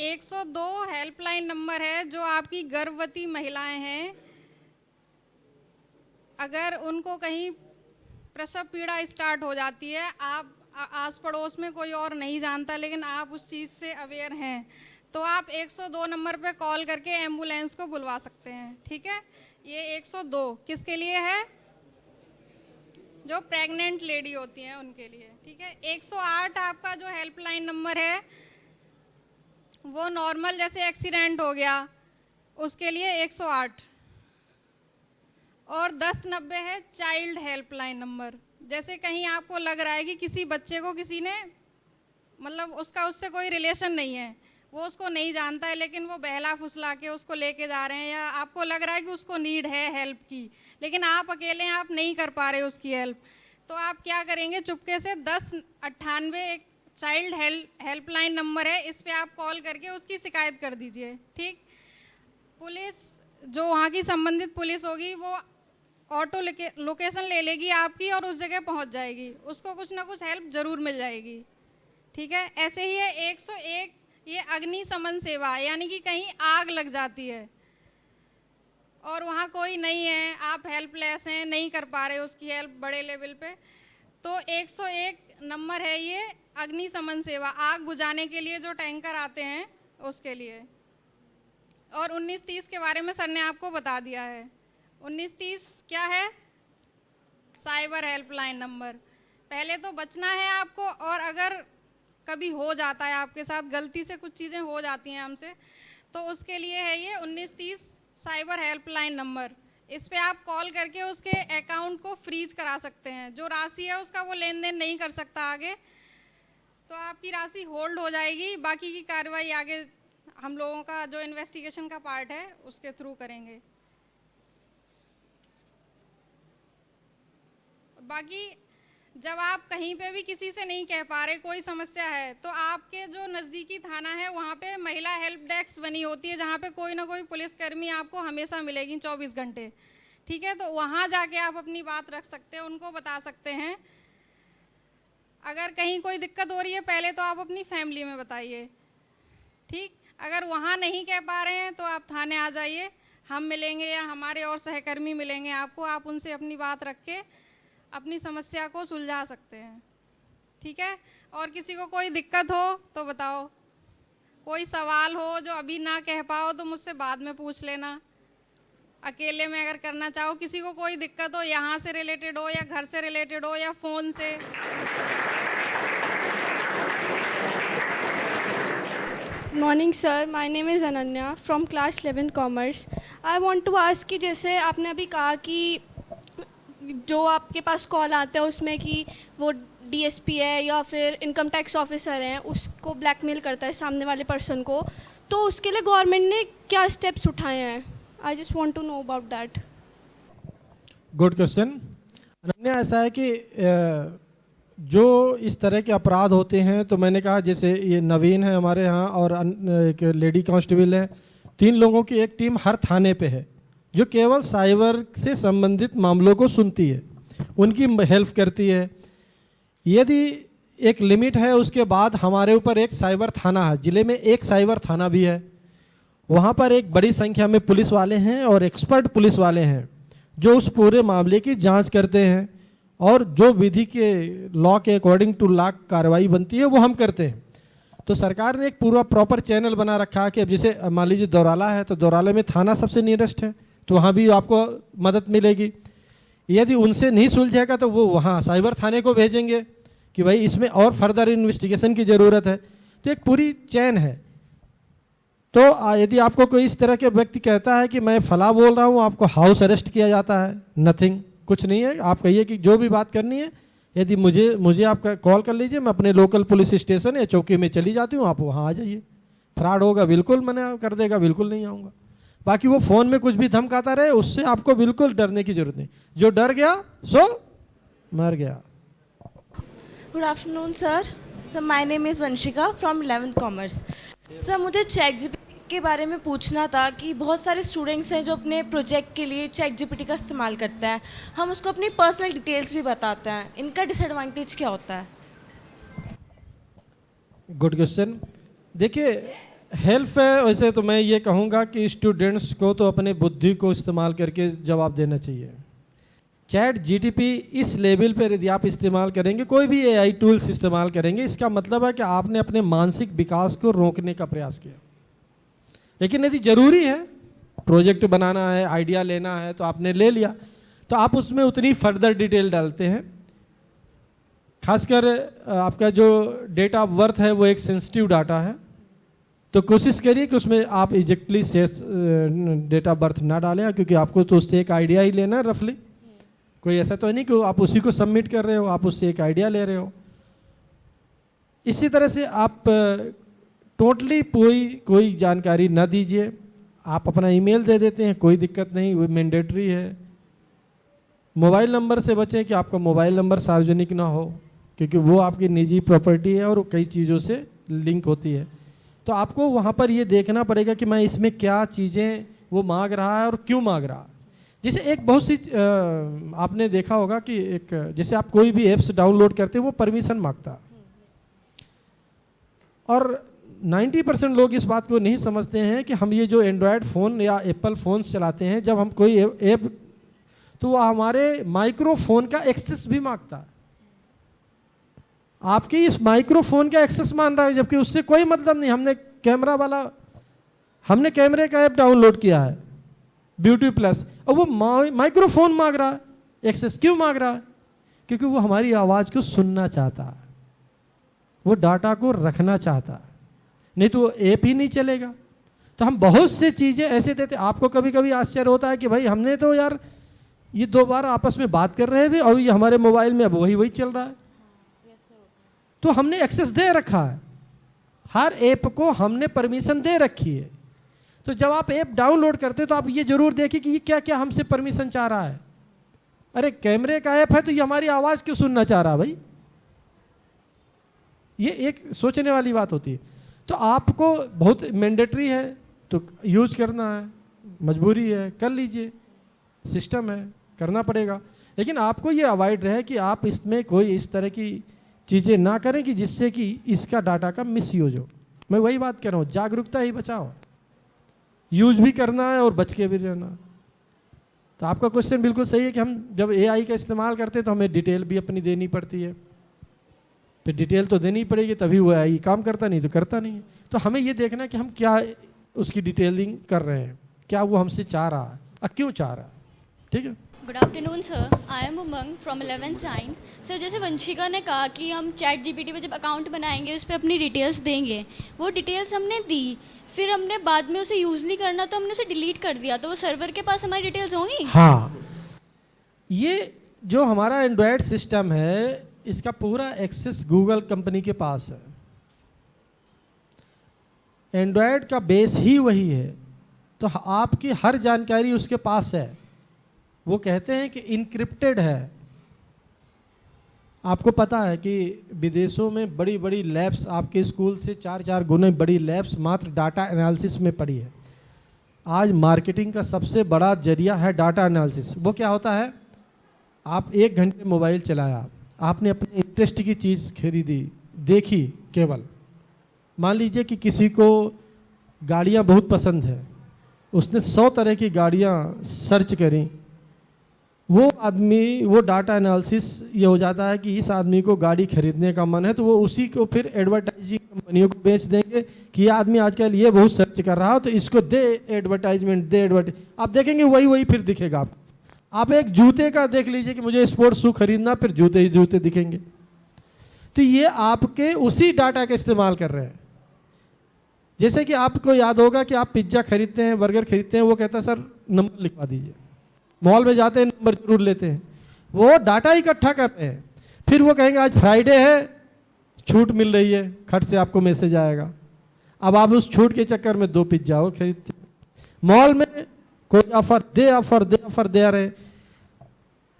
102 हेल्पलाइन नंबर है, जो आपकी गर्भवती महिलाएं हैं अगर उनको कहीं प्रसव पीड़ा स्टार्ट हो जाती है, आप आस पड़ोस में कोई और नहीं जानता, लेकिन आप उस चीज़ से अवेयर हैं, तो आप 102 नंबर पे कॉल करके एम्बुलेंस को बुलवा सकते हैं। ठीक है, ये 102 किसके लिए है? जो प्रेग्नेंट लेडी होती हैं उनके लिए। ठीक है, 108 आपका जो हेल्पलाइन नंबर है वो नॉर्मल जैसे एक्सीडेंट हो गया उसके लिए 108, और 1090 है चाइल्ड हेल्पलाइन नंबर। जैसे कहीं आपको लग रहा है कि किसी बच्चे को किसी ने मतलब उससे कोई रिलेशन नहीं है, वो उसको नहीं जानता है, लेकिन वो बहला फुसला के उसको लेके जा रहे हैं, या आपको लग रहा है कि उसको नीड है हेल्प की, लेकिन आप अकेले हैं, आप नहीं कर पा रहे उसकी हेल्प, तो आप क्या करेंगे? चुपके से 1098 एक चाइल्ड हेल्पलाइन नंबर है, इस पे आप कॉल करके उसकी शिकायत कर दीजिए। ठीक, पुलिस जो वहाँ की संबंधित पुलिस होगी वो ऑटो लोकेशन ले लेगी आपकी और उस जगह पहुंच जाएगी, उसको कुछ ना कुछ हेल्प जरूर मिल जाएगी। ठीक है, ऐसे ही है 101, ये अग्निशमन सेवा, यानी कि कहीं आग लग जाती है और वहाँ कोई नहीं है, आप हेल्पलेस हैं, नहीं कर पा रहे उसकी हेल्प बड़े लेवल पे, तो 101 नंबर है ये अग्निशमन सेवा, आग बुझाने के लिए जो टैंकर आते हैं उसके लिए। और 1930 के बारे में सर ने आपको बता दिया है। 1930 क्या है? Cyber helpline number. पहले तो बचना है आपको, और अगर कभी हो जाता है आपके साथ, गलती से कुछ चीज़ें हो जाती हैं हमसे, तो उसके लिए है ये 1930 साइबर हेल्पलाइन नंबर। इस पे आप कॉल करके उसके अकाउंट को फ्रीज करा सकते हैं, जो राशि है उसका वो लेन देन नहीं कर सकता आगे, तो आपकी राशि होल्ड हो जाएगी, बाकी की कार्रवाई आगे हम लोगों का जो इन्वेस्टिगेशन का पार्ट है उसके थ्रू करेंगे। बाकी जब आप कहीं पे भी किसी से नहीं कह पा रहे, कोई समस्या है, तो आपके जो नज़दीकी थाना है वहाँ पे महिला हेल्प डेस्क बनी होती है, जहाँ पे कोई ना कोई पुलिसकर्मी आपको हमेशा मिलेगी 24 घंटे। ठीक है, तो वहाँ जाके आप अपनी बात रख सकते हैं, उनको बता सकते हैं। अगर कहीं कोई दिक्कत हो रही है, पहले तो आप अपनी फैमिली में बताइए। ठीक, अगर वहाँ नहीं कह पा रहे हैं तो आप थाने आ जाइए, हम मिलेंगे या हमारे और सहकर्मी मिलेंगे आपको, आप उनसे अपनी बात रख के अपनी समस्या को सुलझा सकते हैं। ठीक है, और किसी को कोई दिक्कत हो तो बताओ, कोई सवाल हो जो अभी ना कह पाओ तो मुझसे बाद में पूछ लेना, अकेले में अगर करना चाहो। किसी को कोई दिक्कत हो, यहाँ से रिलेटेड हो या घर से रिलेटेड हो या फोन से। Morning sir, my name is Ananya from class 11 commerce. I want to ask कि जैसे आपने अभी कहा कि जो आपके पास कॉल आता है उसमें कि वो डीएसपी है या फिर इनकम टैक्स ऑफिसर हैं, उसको ब्लैकमेल करता है सामने वाले पर्सन को, तो उसके लिए गवर्नमेंट ने क्या स्टेप्स उठाए हैं? I just want to know about that. Good question Ananya. ऐसा है कि जो इस तरह के अपराध होते हैं, तो मैंने कहा जैसे ये नवीन है हमारे यहाँ और एक लेडी कांस्टेबल है, 3 लोगों की एक टीम हर थाने पे है जो केवल साइबर से संबंधित मामलों को सुनती है, उनकी हेल्प करती है। यदि एक लिमिट है, उसके बाद हमारे ऊपर एक साइबर थाना है, जिले में एक साइबर थाना भी है, वहाँ पर एक बड़ी संख्या में पुलिस वाले हैं और एक्सपर्ट पुलिस वाले हैं जो उस पूरे मामले की जांच करते हैं, और जो विधि के लॉ के अकॉर्डिंग टू लॉ कार्रवाई बनती है वो हम करते हैं। तो सरकार ने एक पूरा प्रॉपर चैनल बना रखा है कि अब जैसे मान लीजिए दौराला है, तो दौराले में थाना सबसे नियरेस्ट है, तो वहाँ भी आपको मदद मिलेगी। यदि उनसे नहीं सुलझेगा तो वो वहाँ साइबर थाने को भेजेंगे कि भाई इसमें और फर्दर इन्वेस्टिगेशन की ज़रूरत है। तो एक पूरी चैन है। तो यदि आपको कोई इस तरह के व्यक्ति कहता है कि मैं फला बोल रहा हूँ, आपको हाउस अरेस्ट किया जाता है। नथिंग, कुछ नहीं है। आप कहिए कि जो भी बात करनी है, यदि मुझे आप कॉल कर लीजिए, मैं अपने लोकल पुलिस स्टेशन या चौकी में चली जाती हूँ, आप वहाँ आ जाइए। फ्रॉड होगा बिल्कुल मना कर देगा, बिल्कुल नहीं आऊँगा। बाकी वो फ़ोन में कुछ भी धमकाता रहे, उससे आपको बिल्कुल डरने की जरूरत नहीं। जो डर गया सो मर गया। Good afternoon sir. Sir my name is Vanshika from 11th commerce. Sir मुझे ChatGPT के बारे में पूछना था कि बहुत सारे स्टूडेंट्स हैं जो अपने प्रोजेक्ट के लिए ChatGPT का इस्तेमाल करते हैं, हम उसको अपनी पर्सनल डिटेल्स भी बताते हैं, इनका डिसएडवांटेज क्या होता है? Good question. देखिए हेल्प है, वैसे तो मैं ये कहूँगा कि स्टूडेंट्स को तो अपने बुद्धि को इस्तेमाल करके जवाब देना चाहिए। चैट जीटीपी इस लेवल पर यदि आप इस्तेमाल करेंगे, कोई भी एआई टूल्स इस्तेमाल करेंगे, इसका मतलब है कि आपने अपने मानसिक विकास को रोकने का प्रयास किया। लेकिन यदि जरूरी है, प्रोजेक्ट बनाना है, आइडिया लेना है, तो आपने ले लिया, तो आप उसमें उतनी फर्दर डिटेल डालते हैं। खासकर आपका जो डेट ऑफ बर्थ है वो एक सेंसिटिव डाटा है, तो कोशिश करिए कि उसमें आप एग्जैक्टली डेट ऑफ बर्थ ना डालें, क्योंकि आपको तो उससे एक आइडिया ही लेना है रफली। कोई ऐसा तो नहीं कि आप उसी को सबमिट कर रहे हो, आप उससे एक आइडिया ले रहे हो। इसी तरह से आप टोटली कोई जानकारी ना दीजिए। आप अपना ईमेल दे देते हैं, कोई दिक्कत नहीं, वो मैंडेटरी है। मोबाइल नंबर से बचें कि आपका मोबाइल नंबर सार्वजनिक ना हो, क्योंकि वो आपकी निजी प्रॉपर्टी है और कई चीज़ों से लिंक होती है। तो आपको वहाँ पर ये देखना पड़ेगा कि मैं इसमें क्या चीज़ें वो मांग रहा है और क्यों मांग रहा है। जैसे एक बहुत सी आपने देखा होगा कि एक जैसे आप कोई भी ऐप्स डाउनलोड करते हैं वो परमिशन मांगता है, और 90% लोग इस बात को नहीं समझते हैं कि हम ये जो एंड्रॉयड फ़ोन या एप्पल फ़ोन्स चलाते हैं, जब हम कोई ऐप, तो वो हमारे माइक्रोफोन का एक्सेस भी मांगता है। आपकी इस माइक्रोफोन का एक्सेस मान रहा है, जबकि उससे कोई मतलब नहीं। हमने कैमरे का ऐप डाउनलोड किया है, ब्यूटी प्लस, और वो माइक्रोफोन मांग रहा है एक्सेस। क्यों मांग रहा है? क्योंकि वो हमारी आवाज को सुनना चाहता है, वो डाटा को रखना चाहता है, नहीं तो ऐप ही नहीं चलेगा। तो हम बहुत से चीजें ऐसे देते। आपको कभी कभी आश्चर्य होता है कि भाई हमने तो यार ये 2 बार आपस में बात कर रहे थे और ये हमारे मोबाइल में अब वही चल रहा है। तो हमने एक्सेस दे रखा है, हर ऐप को हमने परमिशन दे रखी है। तो जब आप ऐप डाउनलोड करते हो तो आप ये जरूर देखिए कि ये क्या क्या हमसे परमिशन चाह रहा है। अरे कैमरे का ऐप है तो ये हमारी आवाज क्यों सुनना चाह रहा है भाई? ये एक सोचने वाली बात होती है। तो आपको बहुत मैंडेटरी है तो यूज करना है, मजबूरी है, कर लीजिए, सिस्टम है, करना पड़ेगा। लेकिन आपको ये अवॉइड रहे कि आप इसमें कोई इस तरह की चीजें ना करें कि जिससे कि इसका डाटा का मिसयूज हो। मैं वही बात कर रहा हूं, जागरूकता ही बचाओ, यूज भी करना है और बच के भी रहना। तो आपका क्वेश्चन बिल्कुल सही है कि हम जब एआई का इस्तेमाल करते हैं तो हमें डिटेल भी अपनी देनी पड़ती है। फिर डिटेल तो देनी पड़ेगी तभी वो एआई काम करता, नहीं तो करता नहीं है। तो हमें ये देखना कि हम क्या उसकी डिटेलिंग कर रहे हैं, क्या वो हमसे चाह रहा है और क्यों चाह रहा है। ठीक है। Good afternoon sir, I am Umang from 11th science. Sir जैसे वंशिका ने कहा कि हम चैट जीपीटी पे जब अकाउंट बनाएंगे उस पर अपनी डिटेल्स देंगे, वो डिटेल्स हमने दी, फिर हमने बाद में उसे यूज नहीं करना तो हमने उसे डिलीट कर दिया, तो वो सर्वर के पास हमारी डिटेल्स होंगी? हाँ, ये जो हमारा एंड्रॉयड सिस्टम है इसका पूरा एक्सेस गूगल कंपनी के पास है। एंड्रॉयड का बेस ही वही है, तो आपकी हर जानकारी उसके पास है। वो कहते हैं कि इनक्रिप्टेड है। आपको पता है कि विदेशों में बड़ी बड़ी लैब्स, आपके स्कूल से 4-4 गुने बड़ी लैब्स मात्र डाटा एनालिसिस में पड़ी है। आज मार्केटिंग का सबसे बड़ा जरिया है डाटा एनालिसिस। वो क्या होता है, आप 1 घंटे मोबाइल चलाया, आपने अपने इंटरेस्ट की चीज़ खरीदी, देखी केवल, मान लीजिए कि किसी को गाड़ियाँ बहुत पसंद है, उसने 100 तरह की गाड़ियाँ सर्च करी, वो आदमी, वो डाटा एनालिसिस ये हो जाता है कि इस आदमी को गाड़ी खरीदने का मन है, तो वो उसी को फिर एडवर्टाइजिंग कंपनियों को बेच देंगे कि ये आदमी आजकल ये बहुत सर्च कर रहा हो तो इसको दे एडवर्टाइजमेंट, दे एडवर्टाइज। आप देखेंगे वही फिर दिखेगा आपको। आप एक जूते का देख लीजिए कि मुझे स्पोर्ट्स शू खरीदना, फिर जूते ही जूते दिखेंगे। तो ये आपके उसी डाटा का इस्तेमाल कर रहे हैं। जैसे कि आपको याद होगा कि आप पिज्जा खरीदते हैं, बर्गर खरीदते हैं, वो कहता है सर नंबर लिखवा दीजिए। मॉल में जाते हैं, नंबर जरूर लेते हैं। वो डाटा इकट्ठा कर रहे हैं। फिर वो कहेंगे आज फ्राइडे है, छूट मिल रही है, खट से आपको मैसेज आएगा। अब आप उस छूट के चक्कर में 2 पिज्जा और खरीदते हैं। मॉल में कोई ऑफर दे रहे,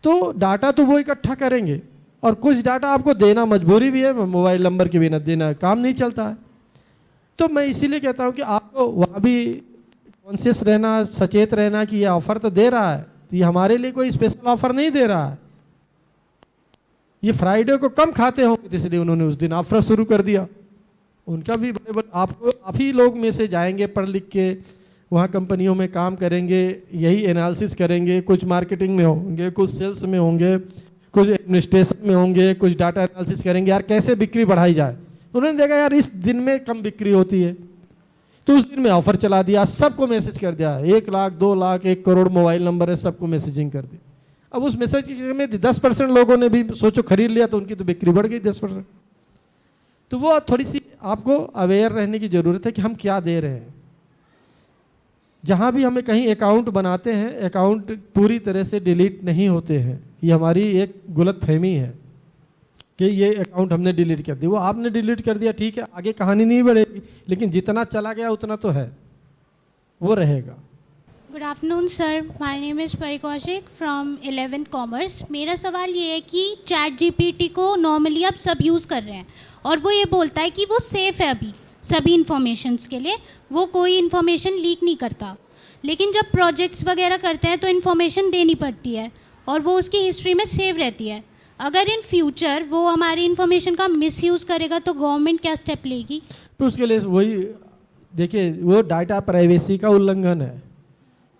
तो डाटा तो वो इकट्ठा करेंगे और कुछ डाटा आपको देना मजबूरी भी है, मोबाइल नंबर के बिना देना काम नहीं चलता है। तो मैं इसीलिए कहता हूं कि आपको वहां भी कॉन्शियस रहना, सचेत रहना कि ये ऑफर तो दे रहा है, तो ये हमारे लिए कोई स्पेशल ऑफर नहीं दे रहा है। ये फ्राइडे को कम खाते होंगे इसलिए उन्होंने उस दिन ऑफर शुरू कर दिया। उनका भी आप ही लोग में से जाएंगे पढ़ लिख के वहाँ कंपनियों में काम करेंगे, यही एनालिसिस करेंगे, कुछ मार्केटिंग में होंगे, कुछ सेल्स में होंगे, कुछ एडमिनिस्ट्रेशन में होंगे, कुछ डाटा एनालिसिस करेंगे, यार कैसे बिक्री बढ़ाई जाए। उन्होंने देखा यार इस दिन में कम बिक्री होती है, तो उस दिन में ऑफर चला दिया, सबको मैसेज कर दिया, 1 लाख 2 लाख 1 करोड़ मोबाइल नंबर है, सबको मैसेजिंग कर दी। अब उस मैसेज में 10% लोगों ने भी सोचो खरीद लिया, तो उनकी तो बिक्री बढ़ गई 10%। तो वो थोड़ी सी आपको अवेयर रहने की जरूरत है कि हम क्या दे रहे हैं। जहां भी हमें कहीं अकाउंट बनाते हैं, अकाउंट पूरी तरह से डिलीट नहीं होते हैं। ये हमारी एक गलतफहमी है कि ये अकाउंट हमने डिलीट कर दिया। वो आपने डिलीट कर दिया, ठीक है, आगे कहानी नहीं बढ़ेगी, लेकिन जितना चला गया उतना तो है, वो रहेगा। Good afternoon sir, my name is परी कौशिक फ्रॉम 11th कॉमर्स। मेरा सवाल ये है कि चैट जीपीटी को नॉर्मली आप सब यूज़ कर रहे हैं और वो ये बोलता है कि वो सेफ़ है अभी सभी इन्फॉर्मेशंस के लिए, वो कोई इन्फॉर्मेशन लीक नहीं करता। लेकिन जब प्रोजेक्ट्स वगैरह करते हैं तो इन्फॉर्मेशन देनी पड़ती है और वो उसकी हिस्ट्री में सेव रहती है। अगर इन फ्यूचर वो हमारी इन्फॉर्मेशन का मिसयूज़ करेगा तो गवर्नमेंट क्या स्टेप लेगी? तो उसके लिए वही देखिए, वो डाटा प्राइवेसी का उल्लंघन है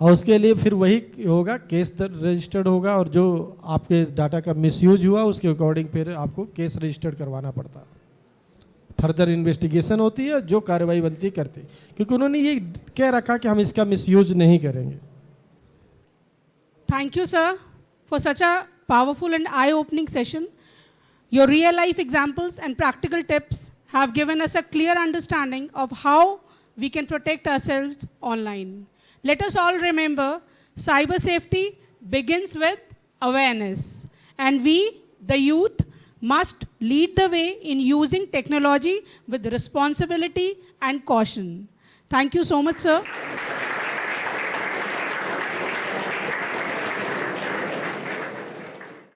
और उसके लिए फिर वही होगा, केस रजिस्टर्ड होगा और जो आपके डाटा का मिसयूज हुआ उसके अकॉर्डिंग फिर आपको केस रजिस्टर्ड करवाना पड़ता है। फर्दर इन्वेस्टिगेशन होती है, जो कार्रवाई बनती है करती है, क्योंकि उन्होंने ये कह रखा कि हम इसका मिसयूज नहीं करेंगे। Thank you, sir, for such a powerful and eye-opening session. Your real-life examples and practical tips have given us a clear understanding of how we can protect ourselves online. Let us all remember, cyber safety begins with awareness, and we, the youth, must lead the way in using technology with responsibility and caution. Thank you so much, sir.